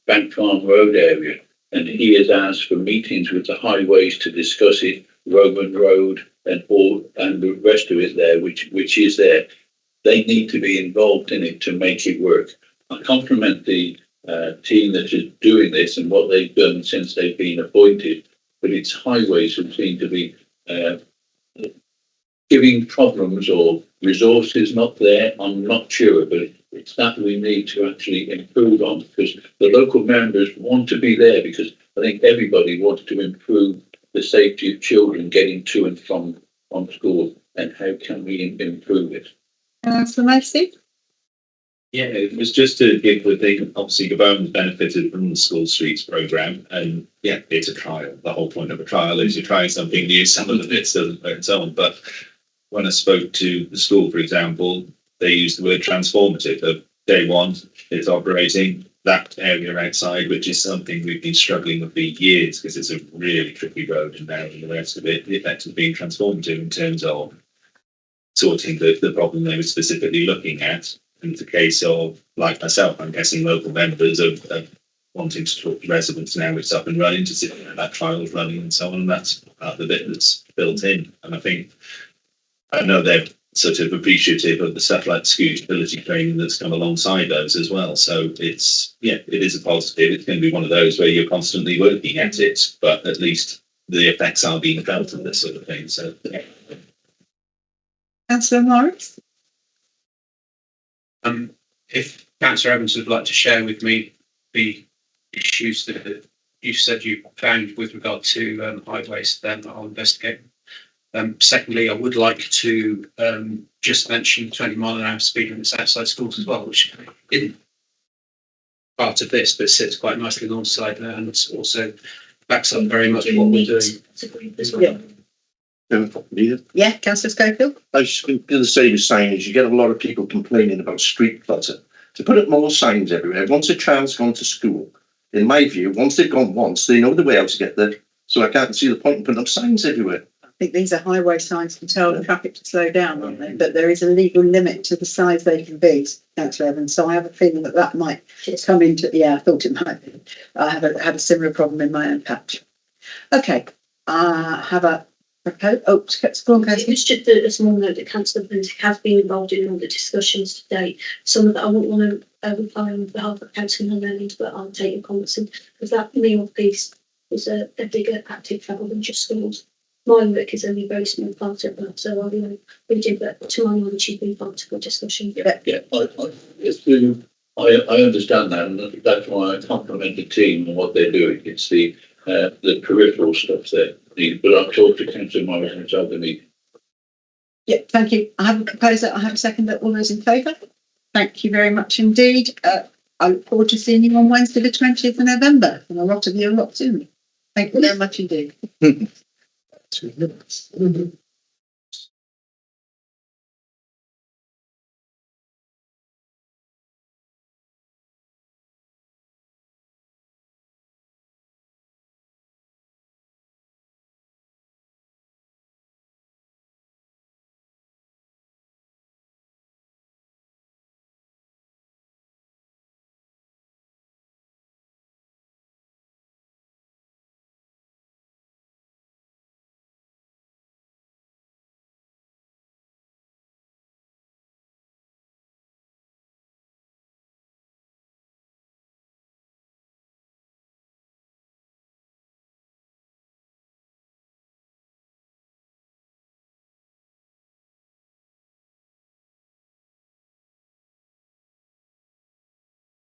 Bank Farm Road area, and he has asked for meetings with the highways to discuss it, Roman Road and the rest of it there, which is there. They need to be involved in it to make it work. I compliment the team that is doing this and what they've done since they've been appointed, but it's highways who seem to be giving problems or resources not there. I'm not sure, but it's that we need to actually improve on, because the local members want to be there, because I think everybody wants to improve the safety of children getting to and from school, and how can we improve it? So Macy? Yeah, it was just to give the thing, obviously Gabon's benefited from the School Streets programme, and yeah, it's a trial. The whole point of a trial is you're trying something new, some of the bits doesn't and so on. But when I spoke to the school, for example, they used the word transformative. Of day one, it's operating that area outside, which is something we've been struggling with for years, because it's a really tricky road, and now the rest of it, the effect has been transformative in terms of sorting the problem they were specifically looking at. And it's a case of, like myself, I'm guessing local members of wanting to talk to residents now it's up and running, to see that trial is running and so on. And that's part of the bit that's built in. And I know they're sort of appreciative of the stuff like suitability training that's come alongside those as well. So it is a positive. It's going to be one of those where you're constantly working at it, but at least the effects are being felt of this sort of thing. So, yeah. Councillor Morris? If Councillor Evans would like to share with me the issues that you said you found with regard to highways, then I'll investigate. Secondly, I would like to just mention 20-mile-an-hour speed limits outside schools as well, which isn't part of this, but sits quite nicely alongside there, and it's also backs up very much what we're doing. Yeah, Councillor Schofield? I was just going to say the same, is you get a lot of people complaining about street clutter. To put up more signs everywhere, once a child's gone to school, in my view, once they've gone once, they know the way how to get there. So I can't see the point in putting up signs everywhere. I think these are highway signs to tell the traffic to slow down, aren't they? But there is a legal limit to the size they can be, Councillor Evans. So I have a feeling that might come into, yeah, I thought it might be. I have had a similar problem in my own patch. Okay, I have a proposal. Oh, go on, Kirsty. It was just a small note that Councillor Bendick has been involved in all the discussions today. Some of that I wouldn't want to reply on behalf of Councillor Evans, but I'll take your comments, because that meal piece is a bigger active travel than just schools. My work is only a very small part of that, so I'll read it, but to my knowledge, she's been part of the discussion. Yeah, I understand that, and that's why I compliment the team and what they're doing. It's the peripheral stuff that needed, but I've talked to Councillor Morris inside the meeting. Yeah, thank you. I have a proposal. I have a second. All those in favour? Thank you very much indeed. I look forward to seeing you on Wednesday, the 20th of November, and a lot of you are locked in. Thank you very much indeed. 2 minutes.